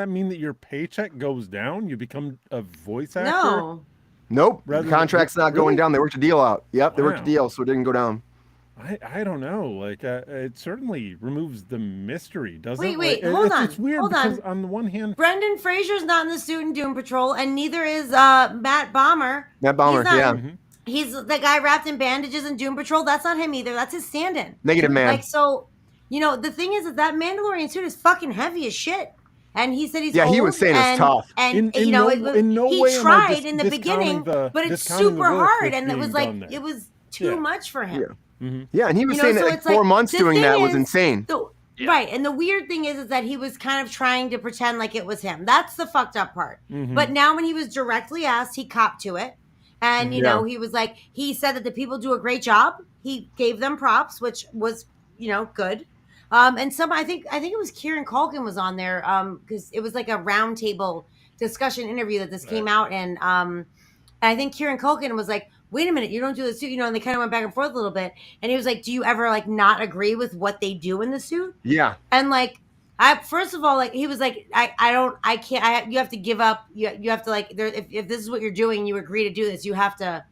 mean that your paycheck goes down? You become a voice actor? No. Nope. Rather The than- contract's not going really? down. They worked a deal out. Yep, they worked a Wow. deal, so it didn't go down. I don't know. Like it certainly removes the mystery, doesn't it? Wait, Like, hold it's on, weird hold because on. on the one hand, Brendan Fraser's not in the suit in Doom Patrol, and neither is Matt Bomer. Matt Bomer, He's not- yeah. Mm-hmm. He's the guy wrapped in bandages in Doom Patrol. That's not him either. That's his stand-in. Negative man. Like, so, the thing is that Mandalorian suit is fucking heavy as shit. And he said he's Yeah, he old, was saying it's and, tough. And In no way he am I tried in the discounting beginning, the- but it's discounting the super work hard, that's and it was being like done there. it was too Yeah. much for him. Yeah. Mm-hmm. Yeah, and he was saying that so like it's 4 months the doing thing that was is, insane. Yeah. Right, and the weird thing is that he was kind of trying to pretend like it was him. That's the fucked up part. Mhm. But now when he was directly asked, he copped to it. And, he was like, he said that the people do a great job. He gave them props, which was, good. And I think it was Kieran Culkin was on there because it was like a roundtable discussion interview that this came out. And I think Kieran Culkin was like, wait a minute, you don't do the suit, and they kind of went back and forth a little bit. And he was like, do you ever like not agree with what they do in the suit? Yeah. And like, first of all, like he was like, you have to give up. You have to like, if this is what you're doing, you agree to do this, you have to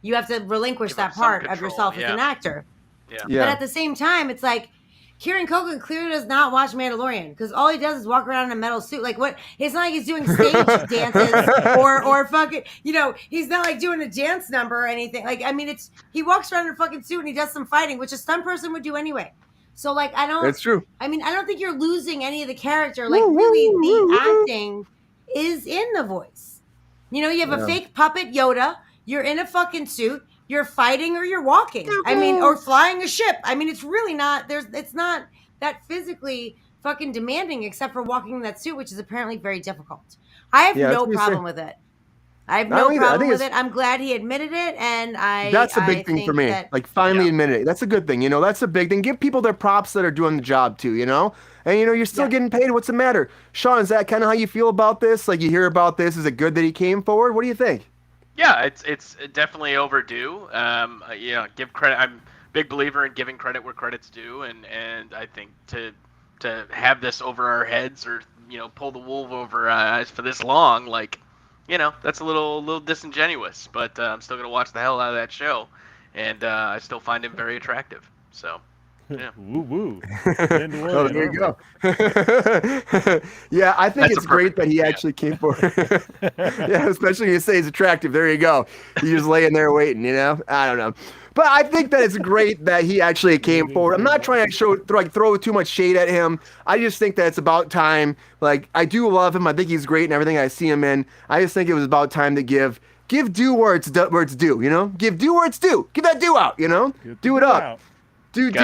relinquish Give that up some part of control, yourself as an actor. Yeah. Yeah. But at the same time, it's like, Kieran Culkin clearly does not watch Mandalorian because all he does is walk around in a metal suit. Like what? It's not like he's doing stage dances or fucking. He's not like doing a dance number or anything. Like I mean, he walks around in a fucking suit and he does some fighting, which a stunt person would do anyway. So like I don't. It's true. I mean, I don't think you're losing any of the character. Like really, the acting is in the voice. You have a fake puppet Yoda. You're in a fucking suit. You're fighting or you're walking. I mean, or flying a ship. I mean, it's really not. It's not that physically fucking demanding, except for walking in that suit, which is apparently very difficult. I have no problem with it. I have no problem with it. I'm glad he admitted it, and that's a big thing for me. Like finally admitted it. That's a good thing. That's a big thing. Give people their props that are doing the job too. And you're still getting paid. What's the matter, Sean? Is that kind of how you feel about this? Like you hear about this? Is it good that he came forward? What do you think? Yeah, it's definitely overdue. Give credit. I'm a big believer in giving credit where credit's due, and I think to have this over our heads or pull the wool over our eyes for this long, like that's a little disingenuous. But I'm still gonna watch the hell out of that show, and I still find him very attractive. So. Yeah. Woo woo. Oh, there you go. Yeah, I think That's it's a great perfect that he yeah. actually came forward. Yeah, especially when you say he's attractive. There you go. He's just laying there waiting, you know? I don't know. But I think that it's great that he actually came forward. I'm not trying to throw too much shade at him. I just think that it's about time. Like, I do love him. I think he's great in everything I see him in. I just think it was about time to give due where it's due, you know? Give due where it's due. Give that due out, you know? Do it up. Do it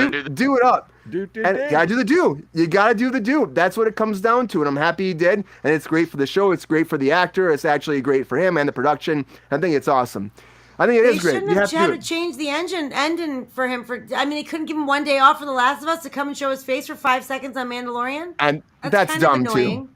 up. Gotta do the do. You gotta do the do. That's what it comes down to, and I'm happy he did. And it's great for the show. It's great for the actor. It's actually great for him and the production. I think it's awesome. I think it is great. They shouldn't have had to change the ending for him. I mean, they couldn't give him one day off for The Last of Us to come and show his face for 5 seconds on Mandalorian. And that's dumb too.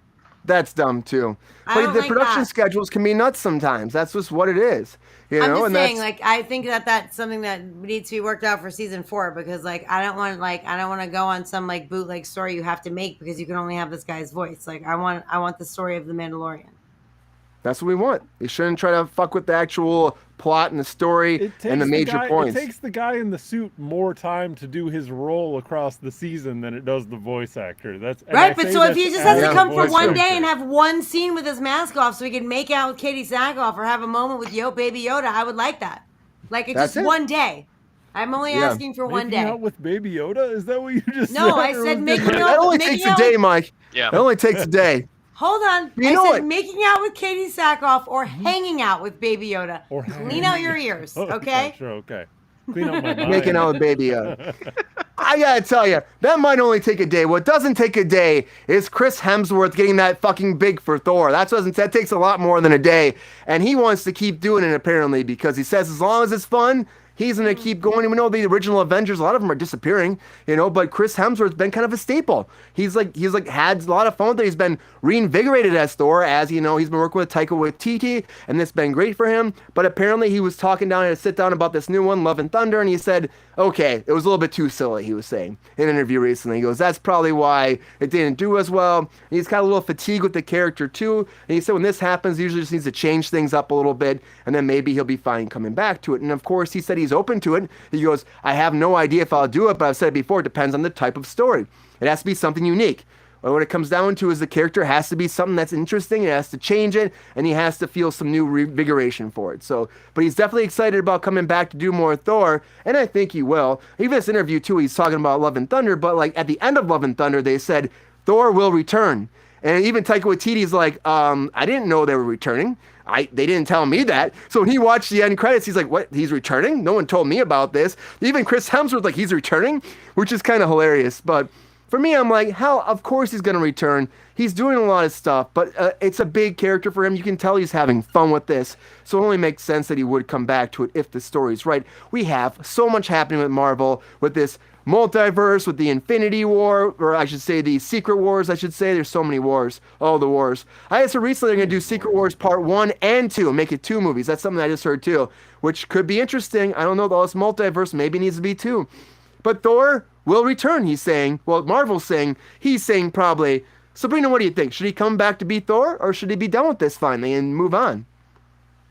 That's dumb too. But the production schedules can be nuts sometimes. That's just what it is. You know, I'm just saying, like, I think that's something that needs to be worked out for season 4 because, like, I don't want to go on some like bootleg story you have to make because you can only have this guy's voice. Like, I want the story of the Mandalorian. That's what we want. You shouldn't try to fuck with the actual plot and the story and the major points. It takes the guy in the suit more time to do his role across the season than it does the voice actor. That's right. But so if he just has to come for one day and have one scene with his mask off, so he can make out with Katie Sackhoff or have a moment with Baby Yoda, I would like that. Like it's just one day. I'm only asking for one day. Making out with Baby Yoda? Is that what you just said? No, I said making out. That only takes a day, Mike. Yeah. It only takes a day. Hold on. I said making out with Katie Sackhoff or hanging out with Baby Yoda. Or clean out your ears, okay? Sure, okay. Clean out my mind. Making out with Baby Yoda. I gotta tell you, that might only take a day. What doesn't take a day is Chris Hemsworth getting that fucking big for Thor. That takes a lot more than a day. And he wants to keep doing it apparently because he says as long as it's fun, he's going to keep going. Even though the original Avengers, a lot of them are disappearing, you know, but Chris Hemsworth's been kind of a staple. He's had a lot of fun with it. He's been reinvigorated as Thor, as you know, he's been working with Taika Waititi, and it's been great for him. But apparently he was talking down at a sit down about this new one, Love and Thunder, and he said, okay, it was a little bit too silly, he was saying in an interview recently. He goes, that's probably why it didn't do as well. And he's got a little fatigue with the character too. And he said when this happens, he usually just needs to change things up a little bit, and then maybe he'll be fine coming back to it. And of course, he said he's open to it. He goes, I have no idea if I'll do it, but I've said it before, it depends on the type of story. It has to be something unique. But what it comes down to is the character has to be something that's interesting, it has to change it, and he has to feel some new revigoration for it. So, but he's definitely excited about coming back to do more Thor, and I think he will. Even this interview too, he's talking about Love and Thunder, but like at the end of Love and Thunder, they said Thor will return. And even Taika Waititi's like, I didn't know they were returning. They didn't tell me that. So when he watched the end credits, he's like, what? He's returning? No one told me about this. Even Chris Hemsworth, like, he's returning, which is kind of hilarious. But for me, I'm like, hell, of course he's going to return. He's doing a lot of stuff, but it's a big character for him. You can tell he's having fun with this. So it only makes sense that he would come back to it if the story's right. We have so much happening with Marvel, with this multiverse, with the Infinity War, or I should say the Secret Wars, I should say. There's so many wars. All the wars. I guess recently they're going to do Secret Wars Part 1 and 2 and make it 2 movies. That's something I just heard too, which could be interesting. I don't know, though. This multiverse maybe needs to be 2. But Thor will return, he's saying. Well, Marvel's saying, he's saying probably. Sabrina, what do you think? Should he come back to be Thor, or should he be done with this finally and move on?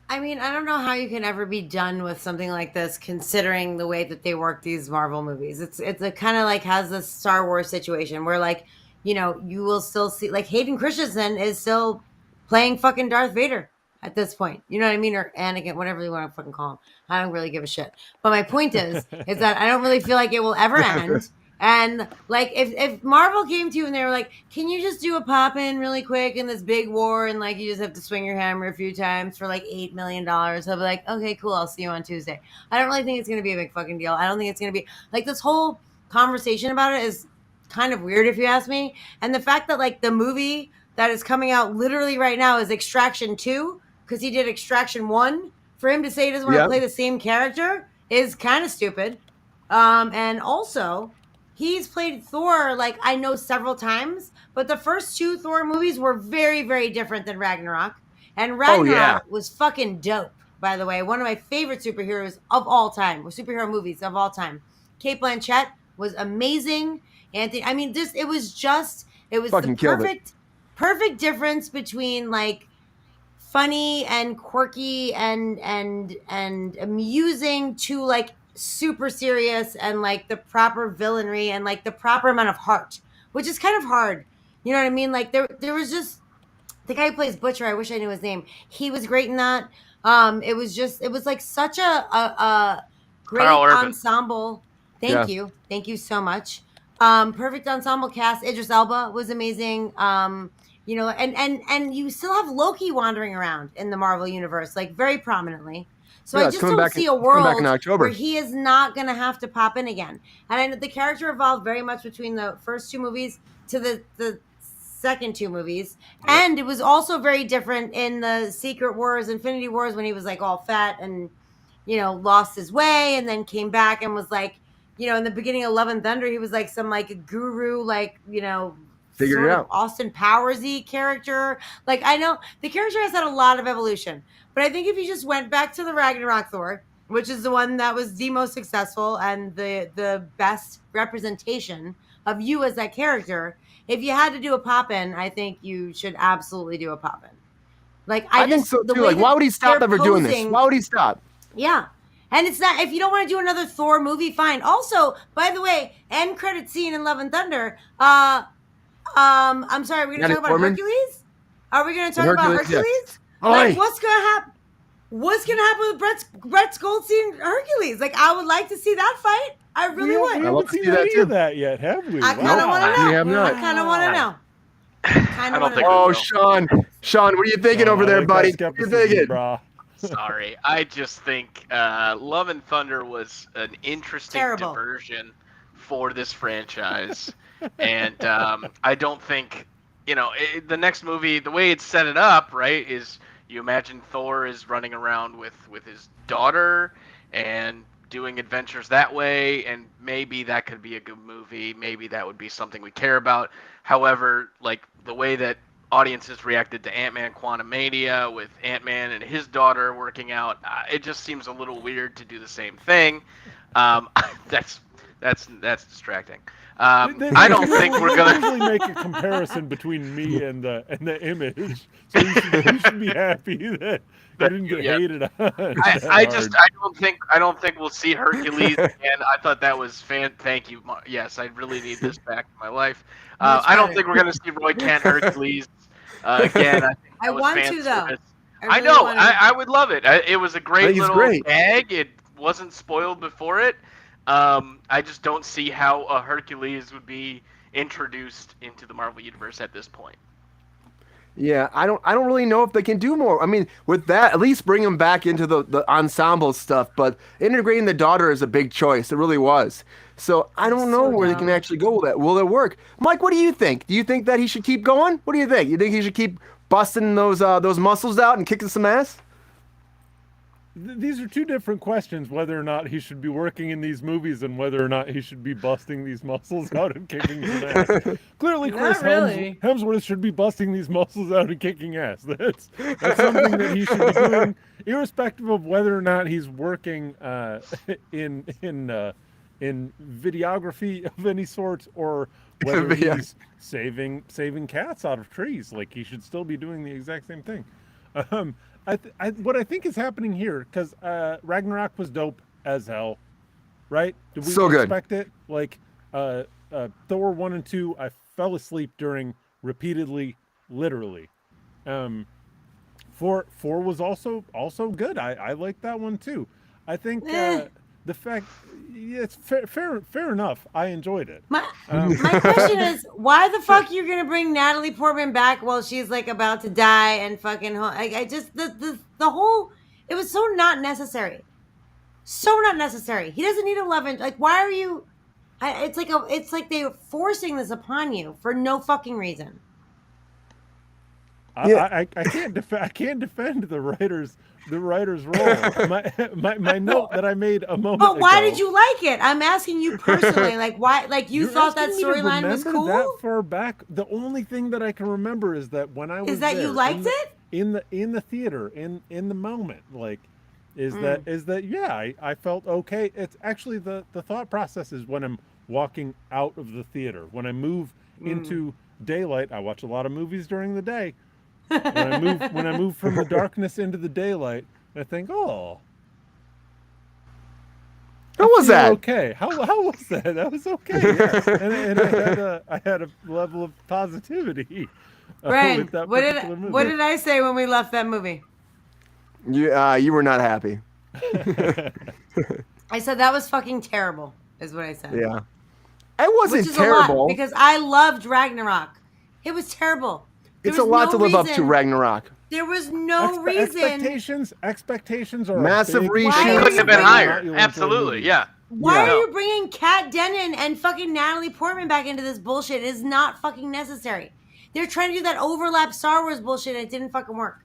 I mean, I don't know how you can ever be done with something like this, considering the way that they work these Marvel movies. It's a kind of like has this Star Wars situation where, like, you know, you will still see, like, Hayden Christensen is still playing fucking Darth Vader at this point. You know what I mean? Or Anakin, whatever you want to fucking call him. I don't really give a shit. But my point is that I don't really feel like it will ever end. And like if Marvel came to you and they were like, can you just do a pop-in really quick in this big war and like you just have to swing your hammer a few times for like $8 million, I'll be like, okay, cool, I'll see you on Tuesday. I don't really think it's gonna be a big fucking deal. I don't think it's gonna be like this whole conversation about it is kind of weird if you ask me. And the fact that like the movie that is coming out literally right now is Extraction 2, because he did Extraction 1, for him to say he doesn't want to play the same character is kind of stupid. And also, he's played Thor, like, I know several times, but the first 2 Thor movies were very, very different than Ragnarok. And Ragnarok was fucking dope, by the way. One of my favorite superheroes of all time, or superhero movies of all time. Cate Blanchett was amazing. Anthony, I mean, it was fucking the perfect difference between, like, funny and quirky and amusing to, like, super serious and like the proper villainry and like the proper amount of heart, which is kind of hard. You know what I mean? Like there was just the guy who plays Butcher. I wish I knew his name. He was great in that. It was like such a great Carl Urban. ensemble. Yeah. Thank you so much. Perfect ensemble cast. Idris Elba was amazing. You know, and you still have Loki wandering around in the Marvel universe, like very prominently. So Yeah, I it's just coming don't back see in- a it's coming back world in October. where he is not going to have to pop in again. And I know the character evolved very much between the first two movies to the second two movies. And it was also very different in the Secret Wars, Infinity Wars, when he was like all fat and, you know, lost his way and then came back and was like, you know, in the beginning of Love and Thunder, he was like some like guru, like, you know, Figured it sort of out. Austin Powers-y character. Like, I know the character has had a lot of evolution, but I think if you just went back to the Ragnarok Thor, which is the one that was the most successful and the best representation of you as that character, if you had to do a pop-in, I think you should absolutely do a pop-in. Like, I think just so the too. way Like, why that would he stop they're ever doing this? posing- Why would he stop? Yeah. And it's not, if you don't want to do another Thor movie, fine. Also, by the way, end credit scene in Love and Thunder, I'm sorry, are we going to Natalie talk about Portman? Hercules? Are we going to talk about Hercules, yes. Hercules? Oi. Like, what's going to happen? What's going to happen with Brett's Goldstein Hercules? Like, I would like to see that fight. I really would. We I love haven't to seen see that any too. of that yet, have we? I kind of want to we know. have not. I kind of want to know. I don't think Oh, we will. Sean, what are you thinking over there, buddy? What are you thinking? Brah. Sorry, I just think Love and Thunder was an interesting Terrible. diversion for this franchise, and I don't think the next movie, the way it's set it up, right, is you imagine Thor is running around with his daughter and doing adventures that way, and maybe that could be a good movie. Maybe that would be something we care about. However, like the way that audiences reacted to Ant-Man Quantumania with Ant-Man and his daughter working out, it just seems a little weird to do the same thing. That's distracting. I don't think we're gonna usually make a comparison between me and the image, so you should be happy that you didn't get hated on. I don't think we'll see Hercules again. I thought that was thank you. Yes, I really need this back in my life. I don't think we're gonna see Roy Kent Hercules again. I think I that was want fan to, though. service. I I know. really want to. I would love it. It was a great he's little great. gag. It wasn't spoiled before it. I just don't see how a Hercules would be introduced into the Marvel Universe at this point. Yeah, I don't really know if they can do more. I mean, with that, at least bring him back into the ensemble stuff. But integrating the daughter is a big choice. It really was. So I don't know where they can actually go with that. Will it work? Mike, what do you think? Do you think that he should keep going? What do you think? You think he should keep busting those muscles out and kicking some ass? These are two different questions, whether or not he should be working in these movies and whether or not he should be busting these muscles out and kicking some ass. Clearly, Chris really. Hemsworth should be busting these muscles out and kicking ass. That's something that he should be doing, irrespective of whether or not he's working in videography of any sort or whether he's saving cats out of trees. Like, he should still be doing the exact same thing. What I think is happening here, because Ragnarok was dope as hell, right? Did we So good. expect it? Like, Thor 1 and 2, I fell asleep during repeatedly, literally. 4 was also good. I liked that one too. I think the fact, it's fair enough. I enjoyed it. My question is, why the fuck you're gonna bring Natalie Portman back while she's like about to die and fucking? I just the whole, it was so not necessary, so not necessary. He doesn't need a love like. Why are you? It's like they're forcing this upon you for no fucking reason. I can't defend the writers role. My note that I made a moment But why ago, did you like it? I'm asking you personally. Like, why? Like, you You're thought that asking me to storyline was remember cool? That far back, the only thing that I can remember is that when I was Is that you there, liked it? in the theater, in the moment, like, is that yeah, I felt okay. It's actually the thought process is when I'm walking out of the theater, when I move into daylight. I watch a lot of movies during the day. When I move from the darkness into the daylight, I think, oh. How was that? Okay. How was that? That was okay. Yes. And I had a level of positivity. Brian, With that what particular movie. did I say when we left that movie? You were not happy. I said that was fucking terrible. Is what I said. Yeah. It wasn't Which is terrible. a lot because I loved Ragnarok. It was terrible. It's a lot to live up to, Ragnarok. There was no reason. Expectations are massive a big reshoot. Why It are couldn't you have been bringing- higher. Absolutely, yeah. Why Yeah. are you bringing Kat Dennon and fucking Natalie Portman back into this bullshit? It is not fucking necessary. They're trying to do that overlap Star Wars bullshit and it didn't fucking work.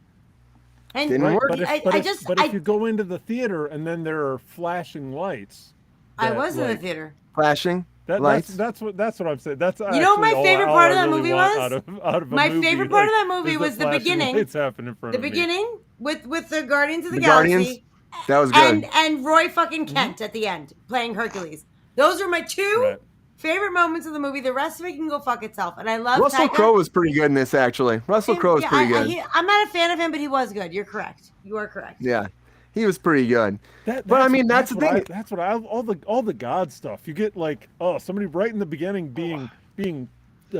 And Didn't work. But if you go into the theater and then there are flashing lights, I that, was in the like, theater. Flashing lights. That's what I'm saying. That's You know what my actually favorite all part I of that really movie want was? Out of a My movie, favorite part of like, that movie is was the flashing beginning. lights happen in front The of me. beginning with the Guardians of the Guardians. Galaxy That was good. and Roy fucking Kent at the end playing Hercules. Those are my two Right. favorite moments of the movie. The rest of it can go fuck itself. And I love Russell Taika. Crowe was pretty good in this, actually. Russell Crowe was Yeah, pretty good. I'm not a fan of him, but he was good. You're correct. You are correct. Yeah, he was pretty good. But I mean, that's the thing. That's what I all the God stuff. You get like, oh, somebody right in the beginning being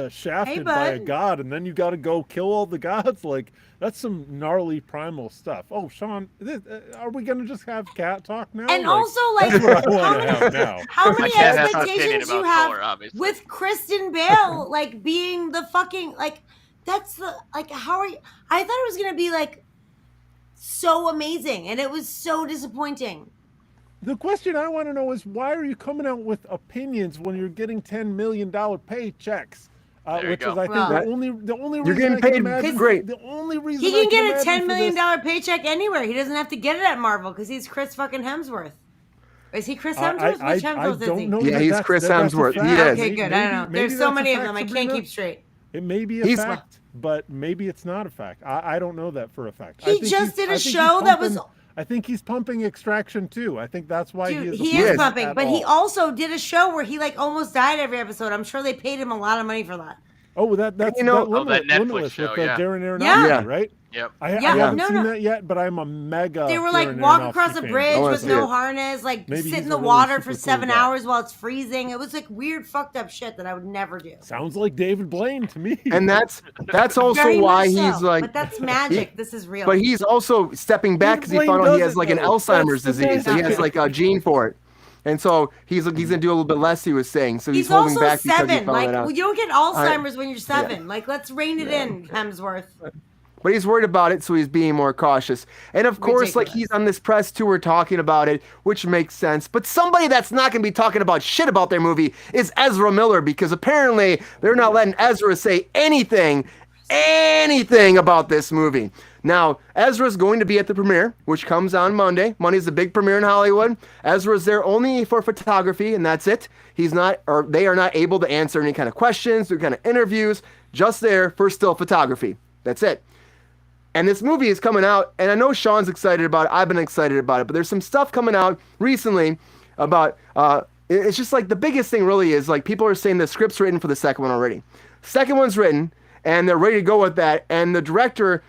shafted by a bud. god, and then you got to go kill all the gods. Like, that's some gnarly primal stuff. Oh, Sean, are we gonna just have cat talk now? And also, like, that's what I how want to many, have now. how I many can't have an opinion expectations you about have Thor, obviously. with Kristen Bale, like, being the fucking, like, that's the, like, how are you? I thought it was going to be, like, so amazing, and it was so disappointing. The question I want to know is, why are you coming out with opinions when you're getting $10 million paychecks? There you Which go. is, I think, Well, the only reason You're getting I can paid imagine, great. The only reason He I can get a imagine $10 for million this- paycheck anywhere. He doesn't have to get it at Marvel because he's Chris fucking Hemsworth. Is he Chris Hemsworth? Which Hemsworth is don't he? know. Yeah, that he's that's- Chris that's a Hemsworth. He fact. is. Okay, good. I don't know. There's so that's a many of fact, them. I can't Sabrina. keep straight. It may be a He's- fact, but maybe it's not a fact. I don't know that for a fact. He just did a show that was- I think he's pumping Extraction too. I think that's why Dude, he is. he Yes. is pumping, but he also did a show where he like almost died every episode. I'm sure they paid him a lot of money for that. Oh, that's You know- that Netflix Limitless show, with yeah. Darren Aronofsky, Yeah. right? Yep. I Yeah, haven't no, seen no. that yet, but I'm a mega. They were like Darren walk Aronofsky across a fan. bridge I wanna with see no it. harness, like Maybe sit he's in the a really water super for cool 7 guy. hours while it's freezing. It was like weird, fucked up shit that I would never do. Sounds like David Blaine to me. And that's also Very why much so, he's like. but that's magic. This is real. But he's also stepping back because he Blaine found out he does has it, like an though. Alzheimer's That's the disease, so he has magic. like a gene for it, and so he's gonna do a little bit less. He was saying, so he's holding also back because he 7. found Like that out. well, you don't get Alzheimer's when you're 7. Like let's rein it in, Hemsworth. But he's worried about it, so he's being more cautious. And of course, like Ridiculous. he's on this press tour talking about it, which makes sense. But somebody that's not going to be talking about shit about their movie is Ezra Miller, because apparently they're not letting Ezra say anything about this movie. Now, Ezra's going to be at the premiere, which comes on Monday. Monday's the big premiere in Hollywood. Ezra's there only for photography, and that's it. He's not, or they are not able to answer any kind of questions, or kind of interviews, just there for still photography. That's it. And this movie is coming out, and I know Sean's excited about it. I've been excited about it, but there's some stuff coming out recently about, it's just like the biggest thing really is like people are saying the script's written for the second one already. Second one's written, and they're ready to go with that, and the director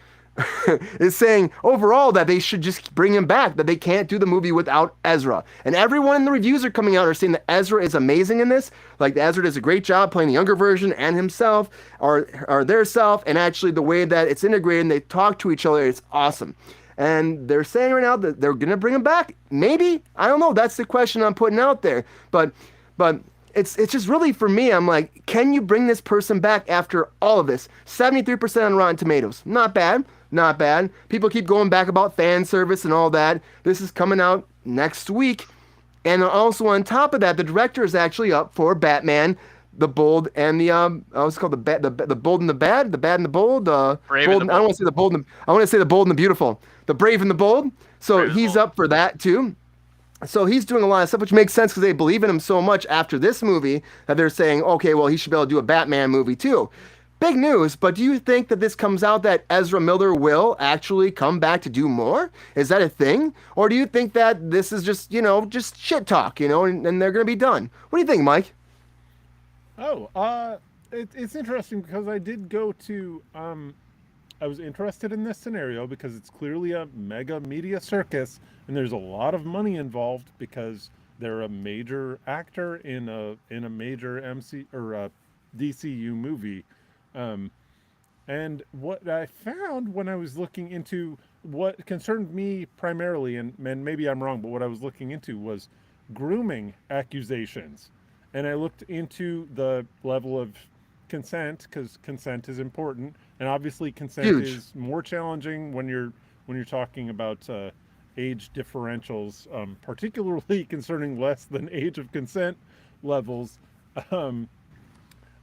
is saying overall that they should just bring him back, that they can't do the movie without Ezra. And everyone in the reviews are coming out are saying that Ezra is amazing in this. Like Ezra does a great job playing the younger version and himself or their self, and actually the way that it's integrated and they talk to each other, it's awesome. And they're saying right now that they're gonna bring him back. Maybe, I don't know. That's the question I'm putting out there. But it's just really for me, I'm like, can you bring this person back after all of this? 73% on Rotten Tomatoes. Not bad. Not bad. People keep going back about fan service and all that. This is coming out next week. And also on top of that, the director is actually up for Batman, the Bold and the what's it called, the Bold and the Bad, the Bad and the Bold, Brave Bold, and the I don't Bold. want to say the Bold and I want to say the Bold and the Beautiful, the Brave and the Bold. So Brave and he's Bold. up for that too. So he's doing a lot of stuff, which makes sense because they believe in him so much after this movie that they're saying, okay, well, he should be able to do a Batman movie too. Big news, but do you think that this comes out that Ezra Miller will actually come back to do more? Is that a thing? Or do you think that this is just, just shit talk, and they're going to be done? What do you think, Mike? Oh, it's interesting because I did go to, I was interested in this scenario because it's clearly a mega media circus and there's a lot of money involved because they're a major actor in a major MC or a DCU movie. Um, and what I found when I was looking into what concerned me primarily, and maybe I'm wrong, but what I was looking into was grooming accusations. And I looked into the level of consent because consent is important, and obviously consent Huge. is more challenging when you're talking about age differentials, particularly concerning less than age of consent levels. Um,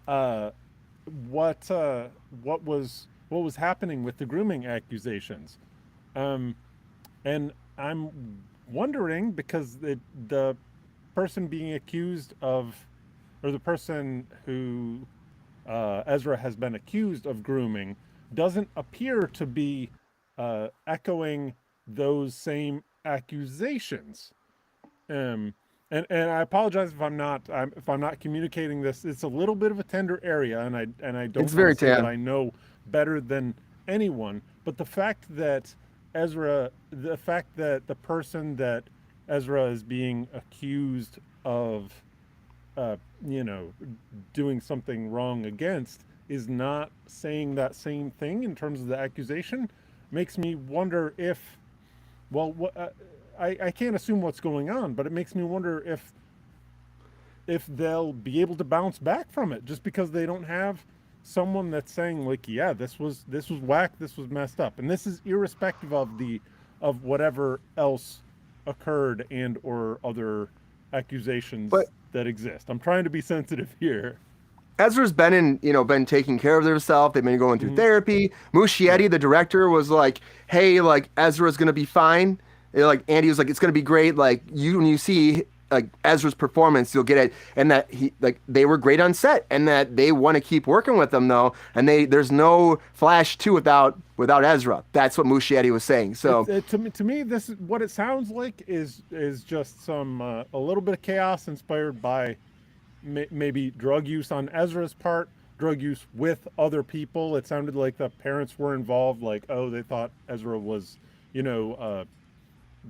uh, what was happening with the grooming accusations, um, and I'm wondering because the person being accused of, or the person who Ezra has been accused of grooming, doesn't appear to be echoing those same accusations. Um, and I apologize if I'm not communicating this. It's a little bit of a tender area, and I don't It's want very to say that tan. I know better than anyone. But the fact that the person that Ezra is being accused of, uh, you know, doing something wrong against is not saying that same thing in terms of the accusation, makes me wonder if, well, I can't assume what's going on, but it makes me wonder if they'll be able to bounce back from it just because they don't have someone that's saying like, yeah, this was whack, this was messed up, and this is irrespective of whatever else occurred and or other accusations But that exist. I'm trying to be sensitive here. Ezra's been taking care of themselves. They've been going through Mhm. therapy. Muschietti, Right. the director, was like, "Hey, like Ezra's gonna be fine." And, like Andy was like, "It's gonna be great." Like when you see like Ezra's performance, you'll get it. And that they were great on set, and that they want to keep working with them though. And there's no Flash 2 without Ezra. That's what Muschietti was saying. So To me, this is what it sounds like is just some a little bit of chaos inspired by maybe drug use on Ezra's part, drug use with other people. It sounded like the parents were involved. Like, oh, they thought Ezra was,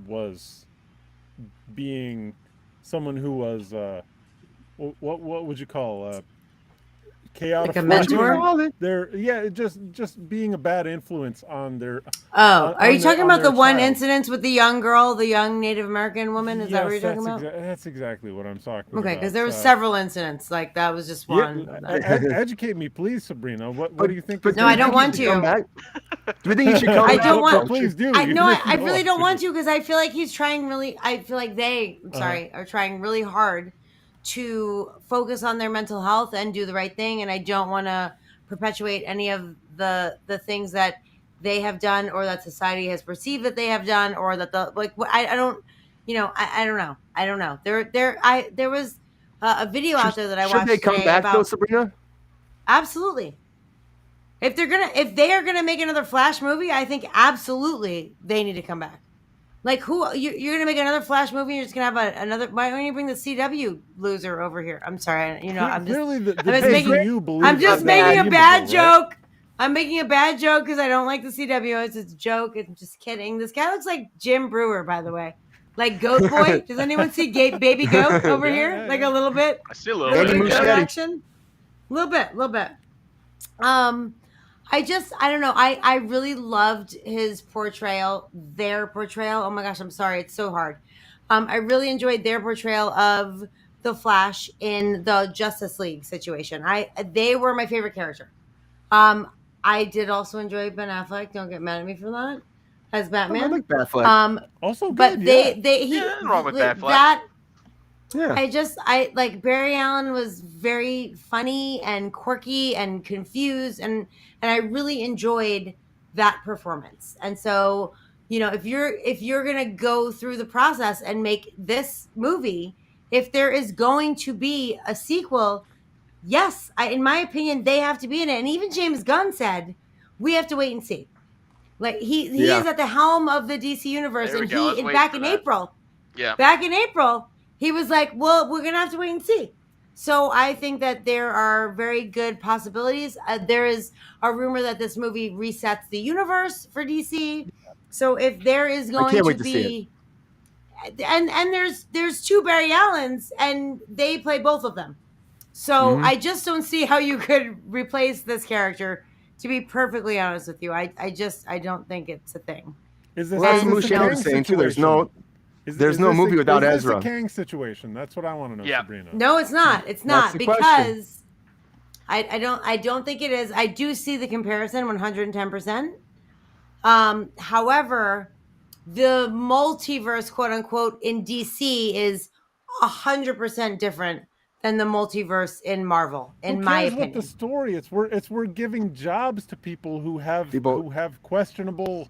was being someone who was what would you call chaotic Like a force? mentor? Yeah, just being a bad influence on their Oh, are you talking about the one child. incident with the young girl, the young Native American woman? Is that what you're Yes, talking about? that's exactly what I'm talking Okay, about. because there were several incidents. Like that was just one. Yeah, of them. educate me, please, Sabrina. What but do you think? but No, do we I don't think he want should come to. back? Do we think he should come I back? don't want- But please do. I even know. if you I really don't want to. to because I feel like he's trying really. I feel like are trying really hard to focus on their mental health and do the right thing. And I don't want to perpetuate any of the things that they have done or that society has perceived that they have done or that I don't. I don't know. There was a video out there that I Should they watched come today back though, about Sabrina? absolutely. If they are gonna make another Flash movie, I think absolutely they need to come back. Like you're gonna make another Flash movie? You're just gonna have another. Why don't you bring the CW loser over here? I'm sorry. I'm just Clearly, the I'm just making DCU believes I'm just that making a they're bad redeemable, right? joke. I'm making a bad joke because I don't like the CW. It's a joke. I'm just kidding. This guy looks like Jim Brewer, by the way. Like Goat Boy. Does anyone see Baby Goat over Yeah, here? yeah, Like yeah. a little bit. I see a little Andy bit. Baby Goat Muschietti. action. A little bit. I don't know. I really loved his portrayal, their portrayal. Oh my gosh, I'm sorry. It's so hard. I really enjoyed their portrayal of the Flash in the Justice League situation. They were my favorite character. Um, I did also enjoy Ben Affleck. Don't get mad at me for that as I Batman. like Batfleck. Also But good. Yeah. Nothing wrong with Batfleck. that Yeah. I like Barry Allen was very funny and quirky and confused and I really enjoyed that performance. And so, if you're going to go through the process and make this movie, if there is going to be a sequel, yes, in my opinion they have to be in it. And even James Gunn said, we have to wait and see. Like he Yeah. is at the helm of the DC universe There we and go. I was waiting back for in that. April. Yeah. Back in April, he was like, well, we're going to have to wait and see. So I think that there are very good possibilities. There is a rumor that this movie resets the universe for DC. So if there is going can't to wait to see be and there's two Barry Allens, and they play both of them. So I just don't see how you could replace this character. To be perfectly honest with you, I don't think it's a thing. Is this, Well, that's is what this a Mushiel Kang was saying too. There's situation? no there's no movie without is Ezra. This a Kang situation? That's what I want to know, Yeah. Sabrina. No, it's not. It's not, the because question. I don't think it is. I do see the comparison 110%. However, the multiverse, quote unquote, in DC is 100% different than the multiverse in Marvel, in Who my cares opinion. what the story? We're giving jobs to people who have questionable,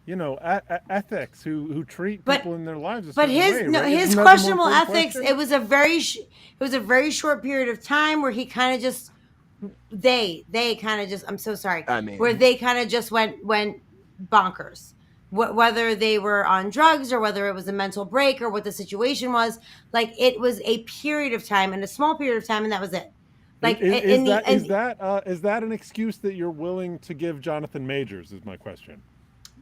ethics, who treat people in their lives a But certain his way, no, right? his Isn't that the more questionable important ethics. question? It was a very short period of time where he kind of just they kind of just. I'm so sorry. I mean- where they kind of just went bonkers. Whether they were on drugs or whether it was a mental break or what the situation was, like it was a period of time and a small period of time, and that was it. Like is that an excuse that you're willing to give Jonathan Majors? Is my question.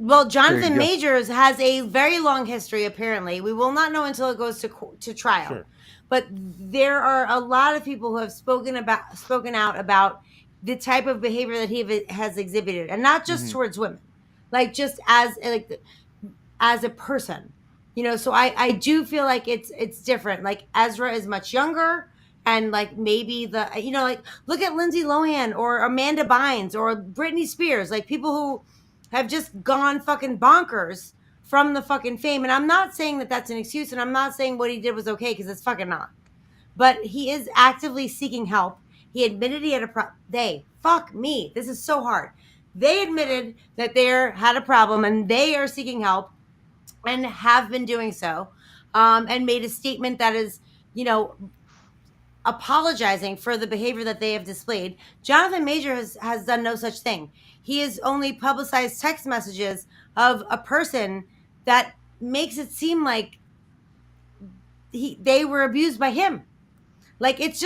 Well, There Jonathan you go. Majors has a very long history, apparently. We will not know until it goes to trial. Sure. But there are a lot of people who have spoken out about the type of behavior that he has exhibited, and not just towards women, like just as a person, So I do feel like it's different. Like Ezra is much younger, and like maybe look at Lindsay Lohan or Amanda Bynes or Britney Spears, like people who have just gone fucking bonkers from the fucking fame. And I'm not saying that that's an excuse, and I'm not saying what he did was okay, because it's fucking not. But he is actively seeking help. He admitted he had fuck me. This is so hard. They admitted that they had a problem, and they are seeking help and have been doing so, and made a statement that is, apologizing for the behavior that they have displayed. Jonathan Majors has done no such thing. He has only publicized text messages of a person that makes it seem like they were abused by him. Like it's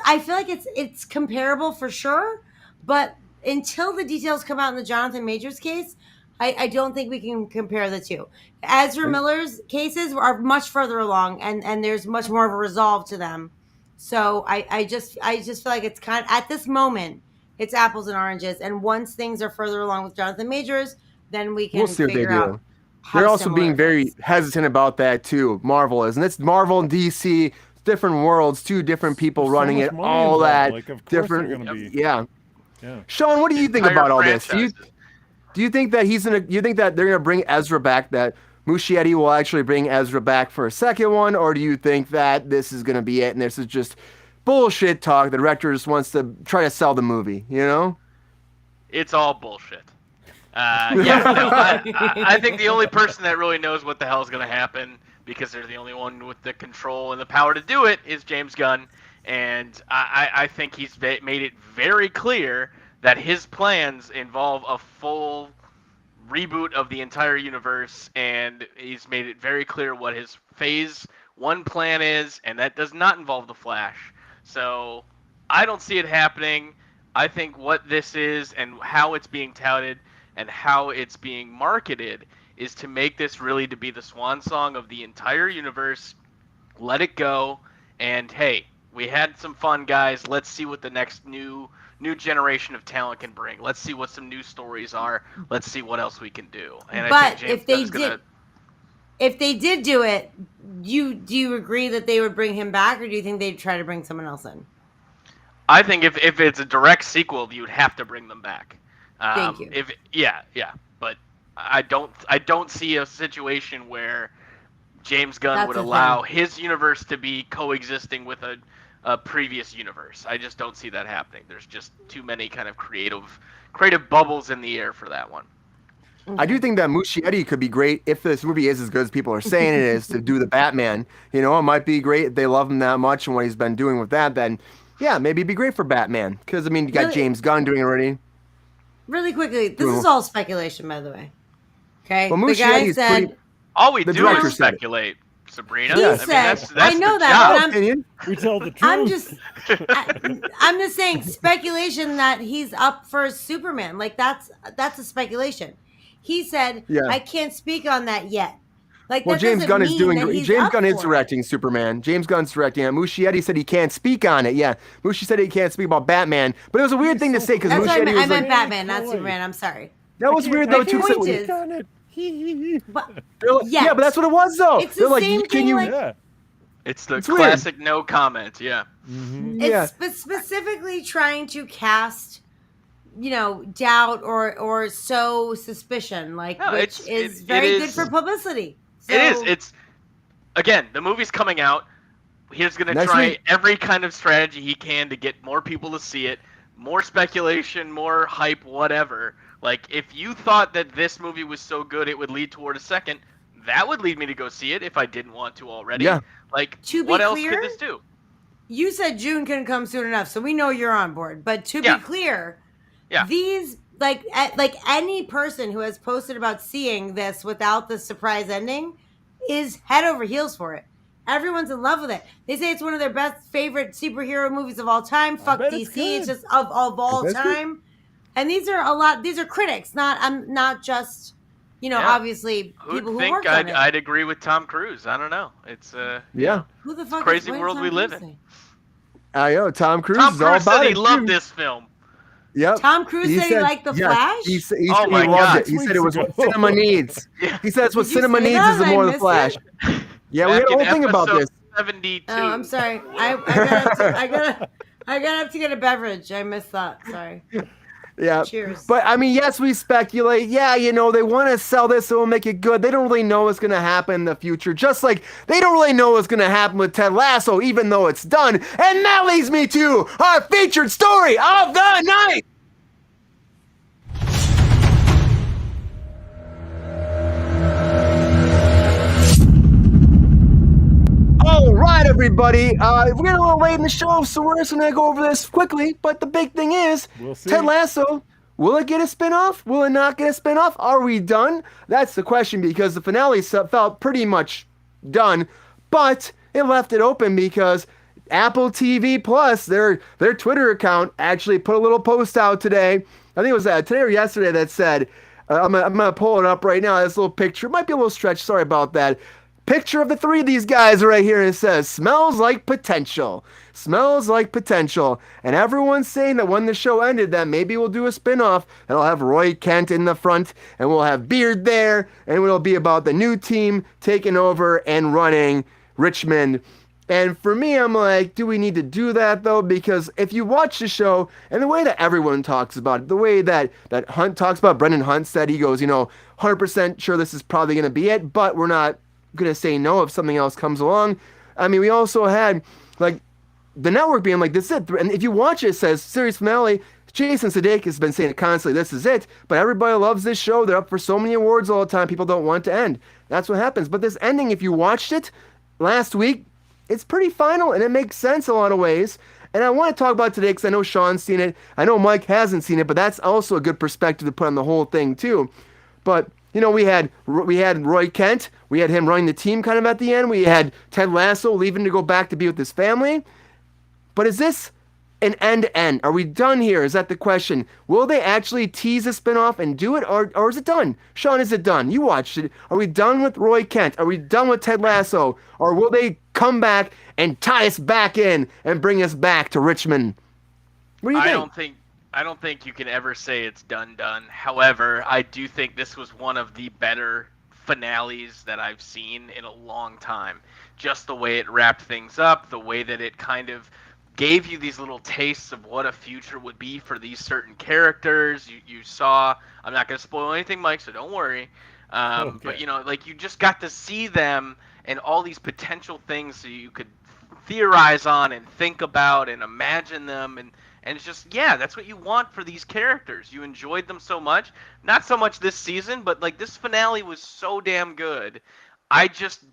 I feel like it's comparable for sure, but until the details come out in the Jonathan Majors case, I don't think we can compare the two. Ezra Miller's cases are much further along, and there's much more of a resolve to them. So I just feel like it's kind of, at this moment, it's apples and oranges. And once things are further along with Jonathan Majors, then we can We'll see what they figure do. out. how They're also similar being it very is. hesitant about that too. Marvel is, and it's Marvel and DC, different worlds, two different people There's so running much it, money all involved. that Like, of course they're different. gonna be- Yeah, Yeah. Sean, what do you think Entire about all this? franchises. Do you think that you think that they're gonna bring Ezra back? That Muschietti will actually bring Ezra back for a second one, or do you think that this is gonna be it and this is just bullshit talk? The director just wants to try to sell the movie, It's all bullshit. I think the only person that really knows what the hell is going to happen, because they're the only one with the control and the power to do it, is James Gunn. And I think he's made it very clear that his plans involve a full reboot of the entire universe, and he's made it very clear what his phase 1 plan is, and that does not involve the Flash. So I don't see it happening. I think what this is and how it's being touted and how it's being marketed is to make this really to be the swan song of the entire universe. Let it go, and hey, we had some fun, guys. Let's see what the next new generation of talent can bring. Let's see what some new stories are. Let's see what else we can do. And I But think if they did do it, do you agree that they would bring him back, or do you think they'd try to bring someone else in? I think if it's a direct sequel, you would have to bring them back. Thank you. Yeah, but I don't see a situation where James Gunn That's would the allow thing. his universe to be coexisting with a previous universe. I just don't see that happening. There's just too many kind of creative bubbles in the air for that one. I do think that Muschietti could be great if this movie is as good as people are saying it is to do the Batman. It might be great if they love him that much and what he's been doing with that. Then, yeah, maybe it'd be great for Batman. Because you got Really? James Gunn doing it already. Really quickly, this is all speculation, by the way. Okay, Well, the guy Muschietti's said. pretty- All we The do director is said it. speculate, Sabrina. He I mean, said- that's I know the that, job. but Opinion. We tell the truth. I'm just saying speculation that he's up for Superman. Like that's a speculation. He said, Yeah. I can't speak on that yet. Like, Well, that James doesn't Gunn is mean doing. that he's James up Gunn is for it. directing Superman. James Gunn's directing it. Muschietti said he can't speak on it. Yeah, Muschietti said he can't speak about Batman. But it was a weird thing to say because That's what I Muschietti meant. I was meant like, Batman, not Superman. I'm sorry. that was weird though too. point So, is- on it. But yeah, but that's what it was though. It's the They're like, same can thing, you? like- Yeah. It's the It's weird. classic no comment. Yeah. Yeah. it's specifically trying to cast, doubt or sow suspicion, like, No, which it is very good is- for publicity. It is. So- It's again, the movie's coming out. He's gonna Next try week. every kind of strategy he can to get more people to see it, more speculation, more hype, whatever. Like, if you thought that this movie was so good it would lead toward a second, that would lead me to go see it if I didn't want to already. Yeah. Like, To be what else clear, could this do? You said June couldn't come soon enough, so we know you're on board. But to Yeah. be clear, Yeah. these like any person who has posted about seeing this without the surprise ending is head over heels for it. Everyone's in love with it. They say it's one of their best favorite superhero movies of all time. Fuck bet it's DC, it's good. just of all bet it's good. time. And these are critics, not just Yeah. obviously Who'd people who think worked on it. I'd agree with Tom Cruise? I don't know. It's Yeah. Who the fuck? crazy what did world Tom we live Cruise in. say? I know Tom Cruise Tom is all Cruise about said he it. loved too. this film. Yep. Tom Cruise said he liked The Flash? He said Oh he my loved God. it. He said it was what Weeks ago. cinema needs. Yeah. He said it's what Did you cinema say needs that? is the I more of the missed Flash. it? Yeah, we had a Back whole in thing about episode this. 72. Oh, I'm sorry. I got up to get a beverage. I missed that. Sorry. Yeah. Cheers. But I mean, yes, we speculate. Yeah, they want to sell this, so we'll make it good. They don't really know what's going to happen in the future. Just like they don't really know what's going to happen with Ted Lasso, even though it's done. And that leads me to our featured story of the night. All right, everybody. We're getting a little late in the show, so we're just going to go over this quickly. But the big thing is, We'll see. Ted Lasso, will it get a spinoff? Will it not get a spinoff? Are we done? That's the question, because the finale felt pretty much done, but it left it open because Apple TV Plus, their Twitter account, actually put a little post out today. I think it was today or yesterday that said, I'm gonna pull it up right now. This little picture, it might be a little stretch. Sorry about that. Picture of the three of these guys right here, and it says, "Smells like potential. Smells like potential." And everyone's saying that when the show ended, that maybe we'll do a spinoff that'll have Roy Kent in the front, and we'll have Beard there, and it'll be about the new team taking over and running Richmond. And for me, I'm like, do we need to do that though? Because if you watch the show, and the way that everyone talks about it, the way that Hunt talks about, Brendan Hunt said, he goes, 100% sure this is probably going to be it, but we're not going to say no if something else comes along. I mean, we also had, like, the network being like, this is it. And if you watch it, it says, series finale, Jason Sudeikis has been saying it constantly, this is it. But everybody loves this show. They're up for so many awards all the time. People don't want it to end. That's what happens. But this ending, if you watched it last week, it's pretty final, and it makes sense a lot of ways. And I want to talk about it today because I know Sean's seen it. I know Mike hasn't seen it, but that's also a good perspective to put on the whole thing too. But we had Roy Kent. We had him running the team kind of at the end. We had Ted Lasso leaving to go back to be with his family. But is this an end-to-end? Are we done here? Is that the question? Will they actually tease a spinoff and do it, or is it done? Sean, is it done? You watched it. Are we done with Roy Kent? Are we done with Ted Lasso? Or will they come back and tie us back in and bring us back to Richmond? What do you think? I don't think you can ever say it's done. However, I do think this was one of the better finales that I've seen in a long time. Just the way it wrapped things up, the way that it kind of gave you these little tastes of what a future would be for these certain characters. You saw, I'm not going to spoil anything, Mike, so don't worry. Okay. But, like, you just got to see them and all these potential things that you could theorize on and think about and imagine them. And it's just, yeah, that's what you want for these characters. You enjoyed them so much. Not so much this season, but, like, this finale was so damn good. I just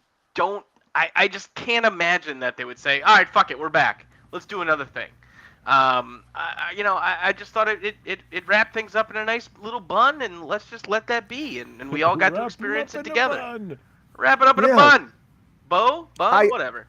can't imagine that they would say, all right, fuck it, we're back. Let's do another thing. I just thought it wrapped things up in a nice little bun, and let's just let that be. And we all got to experience it together. Wrap it up in a bun. Bun, whatever.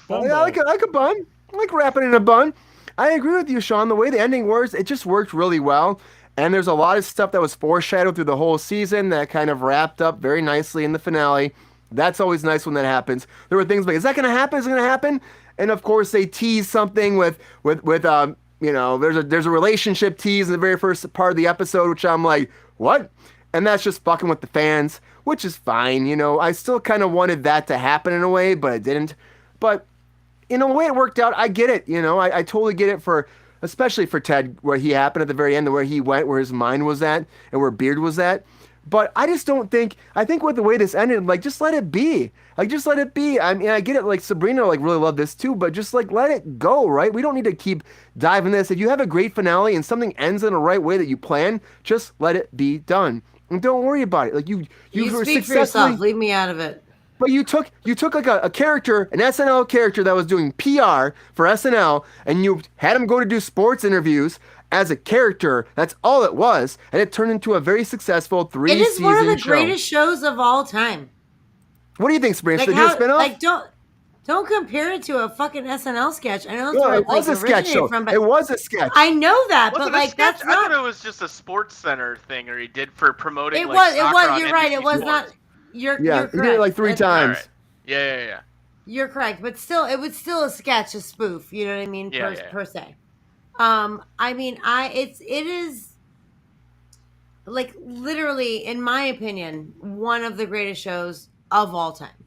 Yeah, I like a bun. I like wrapping it in a bun. I agree with you, Sean. The way the ending works, it just worked really well. And there's a lot of stuff that was foreshadowed through the whole season that kind of wrapped up very nicely in the finale. That's always nice when that happens. There were things like, is that going to happen? Is it going to happen? And of course, they tease something with there's a relationship tease in the very first part of the episode, which I'm like, what? And that's just fucking with the fans, which is fine. I still kind of wanted that to happen in a way, but it didn't. But in a way, it worked out. I get it. I totally get it especially for Ted, where he happened at the very end, where he went, where his mind was at, and where Beard was at. But I just don't think. I think with the way this ended, like, just let it be. Like, just let it be. I mean, I get it. Like, Sabrina, like, really loved this too, but just like let it go, right? We don't need to keep diving this. If you have a great finale and something ends in the right way that you plan, just let it be done, and don't worry about it. Like you were speak for yourself. Leave me out of it. But you took like a character, an SNL character that was doing PR for SNL, and you had him go to do sports interviews as a character. That's all it was, and it turned into a very successful 3-season show. It is one of the greatest shows of all time. What do you think, Sabrina? Should they do a spinoff? Like, don't compare it to a fucking SNL sketch. I know that's where it was a sketch show. But it was a sketch. I know that, but like that's not. I thought it was just a Sports Center thing, or he did for promoting. It was. You're right. It was not. You're correct. He did it like 3 times. Right. Yeah. You're correct, but still, it was still a sketch, a spoof. You know what I mean? Per se. I mean, it is like literally, in my opinion, one of the greatest shows of all time.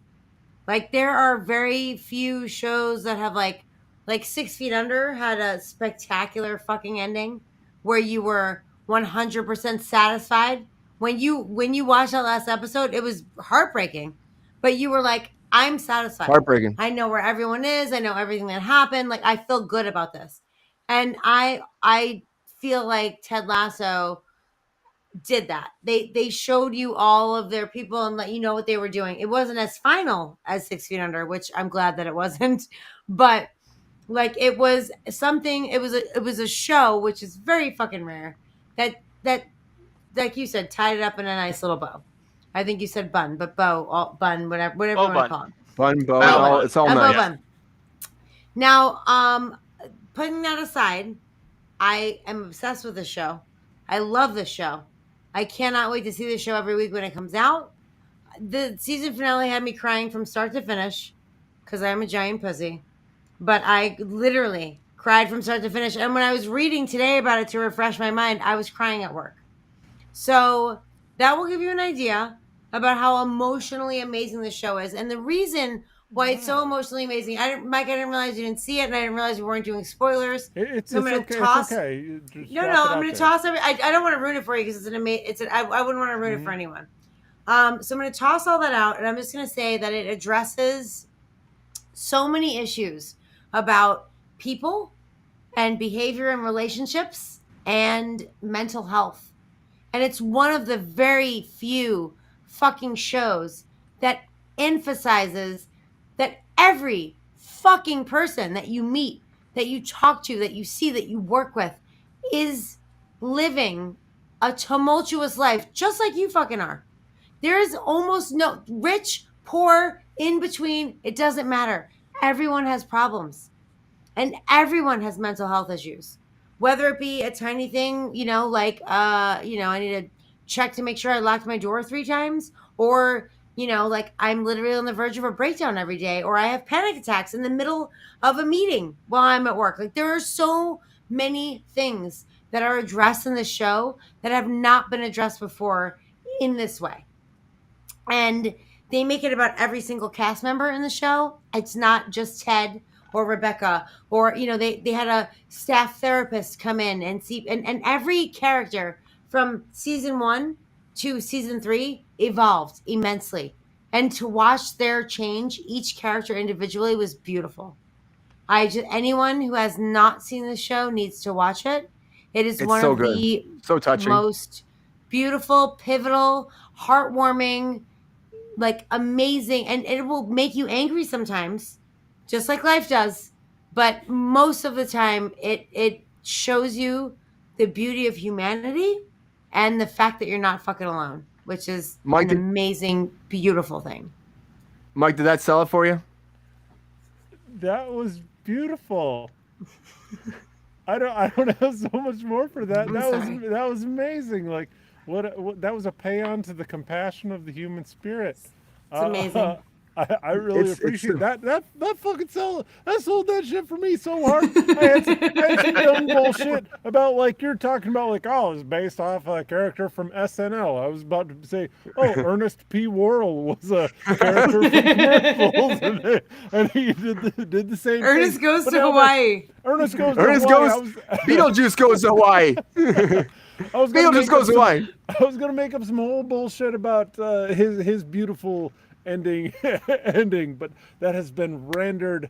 Like, there are very few shows that have like 6 Feet Under had a spectacular fucking ending where you were 100% satisfied. When you watched that last episode, it was heartbreaking, but you were like, I'm satisfied. Heartbreaking. I know where everyone is. I know everything that happened. Like, I feel good about this. And I feel like Ted Lasso did that. They showed you all of their people and let you know what they were doing. It wasn't as final as 6 Feet Under, which I'm glad that it wasn't, but like it was something. It was a show, which is very fucking rare. That like you said, tied it up in a nice little bow. I think you said bun, but bow, bun, whatever you want to call it. Bun, bow, it's all nice. Bun. Now, putting that aside, I am obsessed with this show. I love this show. I cannot wait to see this show every week when it comes out. The season finale had me crying from start to finish because I'm a giant pussy. But I literally cried from start to finish. And when I was reading today about it to refresh my mind, I was crying at work. So that will give you an idea about how emotionally amazing this show is. And the reason why it's so emotionally amazing. Mike, I didn't realize you didn't see it, and I didn't realize we weren't doing spoilers. It's okay. It's okay. I'm going to toss every. I don't want to ruin it for you because I wouldn't want to ruin it for anyone. So I'm going to toss all that out, and I'm just going to say that it addresses so many issues about people and behavior and relationships and mental health. And it's one of the very few fucking shows that emphasizes that every fucking person that you meet, that you talk to, that you see, that you work with is living a tumultuous life just like you fucking are. There is almost no rich, poor, in between. It doesn't matter. Everyone has problems and everyone has mental health issues, whether it be a tiny thing, like, I need to check to make sure I locked my door 3 times, or like I'm literally on the verge of a breakdown every day, or I have panic attacks in the middle of a meeting while I'm at work. Like, there are so many things that are addressed in this show that have not been addressed before in this way. And they make it about every single cast member in the show. It's not just Ted or Rebecca, or, they had a staff therapist come in and see, and every character from season 1 to season 3 evolved immensely. And to watch their change, each character individually, was beautiful. Anyone who has not seen the show needs to watch it. It's one of the most beautiful, pivotal, heartwarming, like amazing, and it will make you angry sometimes, just like life does. But most of the time, it shows you the beauty of humanity and the fact that you're not fucking alone, which is an amazing, beautiful thing. Mike, did that sell it for you? That was beautiful. I don't have so much more for that. That was amazing. Like, what that was a pay on to the compassion of the human spirit. It's amazing. I really It's appreciate that. That fucking sold that shit for me so hard. I had some dumb bullshit about like you're talking about like oh it's based off a character from SNL. I was about to say oh Ernest P. Worrell was a character from commercials and he did the same. Ernest thing. goes But to now Hawaii. Ernest goes. Ernest to Hawaii. goes. Beetlejuice goes to Hawaii. Beetlejuice goes to Hawaii. I was gonna make up some whole bullshit about his beautiful ending, but that has been rendered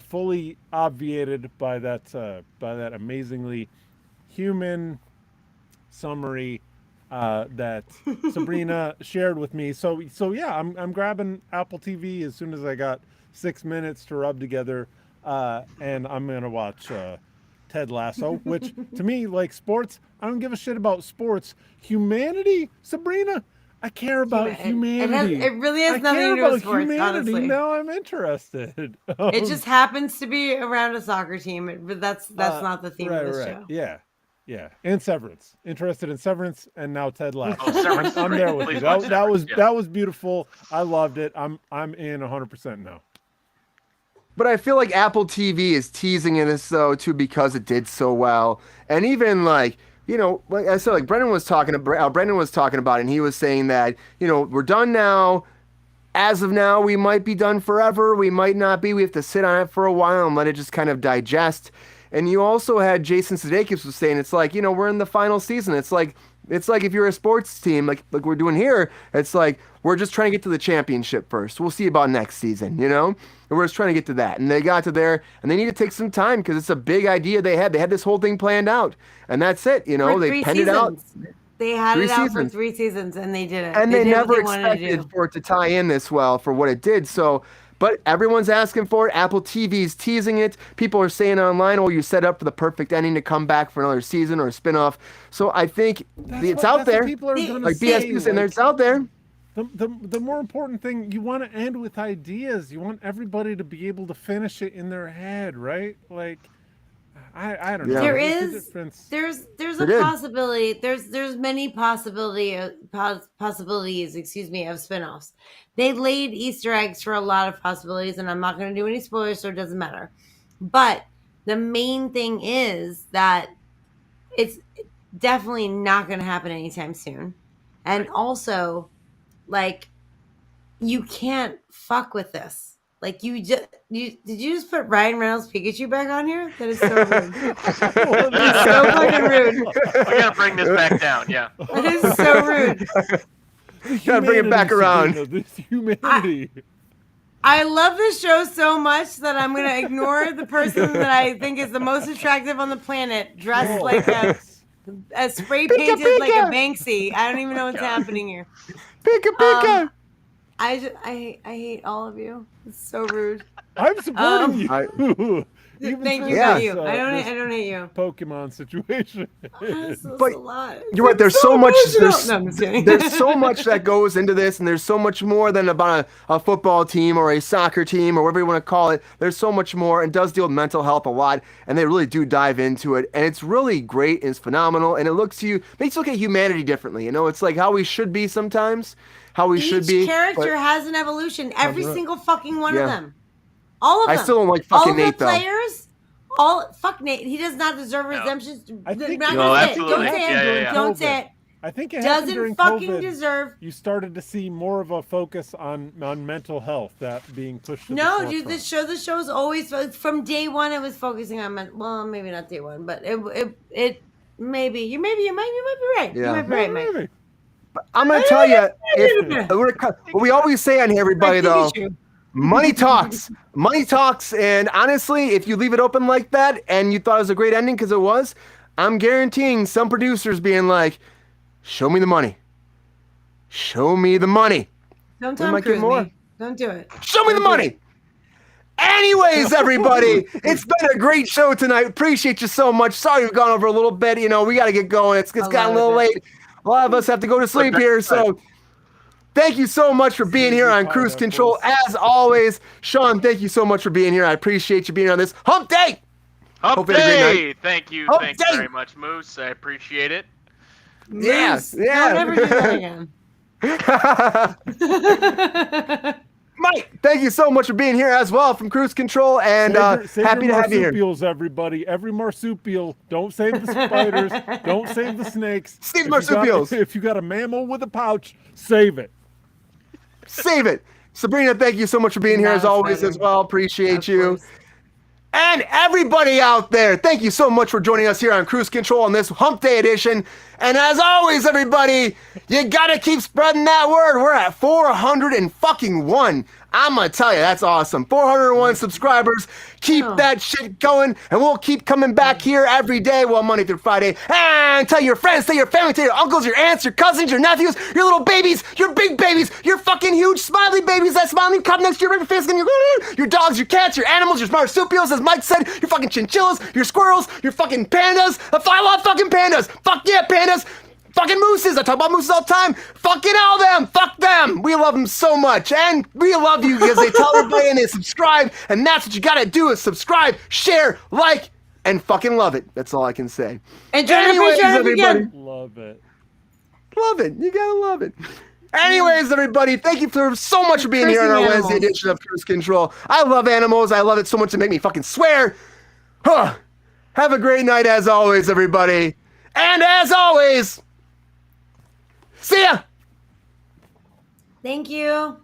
fully obviated by that amazingly human summary that Sabrina shared with me. So yeah, I'm grabbing Apple TV as soon as I got 6 minutes to rub together, and I'm gonna watch Ted Lasso, which to me, like sports, I don't give a shit about sports. Humanity, Sabrina, I care about humanity. It really has nothing to do with sports, humanity. honestly. Now I'm interested. It just happens to be around a soccer team, but that's not the theme of the show. Yeah. And Severance. Interested in Severance, and now Ted Lasso. Oh, Severance. I'm there with you. Please watch Severance, That was beautiful. I loved it. I'm in 100% now. But I feel like Apple TV is teasing in this though too because it did so well, and even like like I said, like Brendan was talking about, and he was saying that we're done now. As of now, we might be done forever. We might not be. We have to sit on it for a while and let it just kind of digest. And you also had Jason Sudeikis was saying it's like we're in the final season. It's like if you're a sports team like we're doing here, it's like we're just trying to get to the championship first. We'll see about next season, And we're just trying to get to that. And they got to there, and they need to take some time because it's a big idea they had. They had this whole thing planned out, and that's it. They penned it out. They had it out for 3 seasons, and they did it. And they never what they wanted to expected do. for it to tie in this well for what it did. So, but everyone's asking for it. Apple TV's teasing it. People are saying online, "Oh, you set up for the perfect ending to come back for another season or a spinoff." So I think it's out there. People are gonna Like say, BS is in there. It's out there. The more important thing, you want to end with ideas. You want everybody to be able to finish it in their head, right? Like, I don't know. There's a possibility. There's many possibilities. Excuse me, of spinoffs. They laid Easter eggs for a lot of possibilities, and I'm not going to do any spoilers, so it doesn't matter. But the main thing is that it's definitely not going to happen anytime soon, and also, like, you can't fuck with this. Like did you just put Ryan Reynolds Pikachu back on here? That is so rude. It's so fucking rude. We gotta bring this back down. Yeah. That is so rude. Gotta bring it back around. This humanity. I love this show so much that I'm gonna ignore the person that I think is the most attractive on the planet, dressed like a spray painted like a Banksy. I don't even know what's happening here. Pika. I hate all of you. It's so rude. I'm supporting you. Thank you, Yeah. not you. I don't hate you. Pokemon situation. That's a But lot. you're right. There's so much. No, I'm just kidding. There's so much that goes into this, and there's so much more than about a football team or a soccer team or whatever you want to call it. There's so much more, and does deal with mental health a lot, and they really do dive into it, and it's really great. And it's phenomenal, and it makes you look at humanity differently. It's like how we should be sometimes, how we should be. Each character has an evolution. Every single fucking one of them. All of them. I still don't like fucking Nate though. All the players. Fuck Nate. He does not deserve redemption. I think absolutely. Don't say it. I think it happened during Doesn't fucking COVID. deserve. You started to see more of a focus on mental health, that being pushed. To No, the dude. forefront. The show's always from day one. It was focusing on well, maybe not day one, but it maybe you might be right. Yeah. You might be right, Mike. Maybe. I'm gonna tell you, what we always say on here, everybody though. Money talks. Money talks. And honestly, if you leave it open like that and you thought it was a great ending because it was, I'm guaranteeing some producers being like, show me the money. Show me the money. Don't We might Tom get Cruise more. me. Don't do it. Show me the money. Anyways, everybody, it's been a great show tonight. Appreciate you so much. Sorry we've gone over a little bit. We got to get going. It's gotten a little late. A lot of us have to go to sleep here. So thank you so much for being here on Kruse Control. As always, Sean, thank you so much for being here. I appreciate you being on this hump day. Hump you had a great day. night. Thank you. Hump Thank you day. very much, Moose. I appreciate it. Yes. Moose, Don't ever do that again. Mike, thank you so much for being here as well from Kruse Control, and Save happy to your have you here. marsupials, everybody. Every marsupial. Don't save the spiders. Don't save the snakes. Save marsupials. If you got a mammal with a pouch, save it. Save it. Sabrina, thank you so much for being here as always as well. Appreciate you. And everybody out there, thank you so much for joining us here on Kruse Control on this Hump Day edition. And as always, everybody, you gotta keep spreading that word. We're at 401. I'm gonna tell you, that's awesome. 401 subscribers. Keep that shit going, and we'll keep coming back here every day, well, Monday through Friday. And tell your friends, tell your family, tell your uncles, your aunts, your cousins, your nephews, your little babies, your big babies, your fucking huge smiley babies that smile and come next to your regular face, and your dogs, your cats, your animals, your marsupials, as Mike said, your fucking chinchillas, your squirrels, your fucking pandas. I love fucking pandas. Fuck yeah, pandas. Fucking mooses. I talk about mooses all the time. Fucking all them. Fuck them. We love them so much. And we love you because they tell everybody and they subscribe. And that's what you gotta do is subscribe, share, like, and fucking love it. That's all I can say. And anyways, everybody. Love it. Love it. You gotta love it. Anyways, everybody, thank you so much for being here on our Wednesday edition of Kruse Control. I love animals. I love it so much to make me fucking swear. Huh. Have a great night as always, everybody. And as always, see ya! Thank you.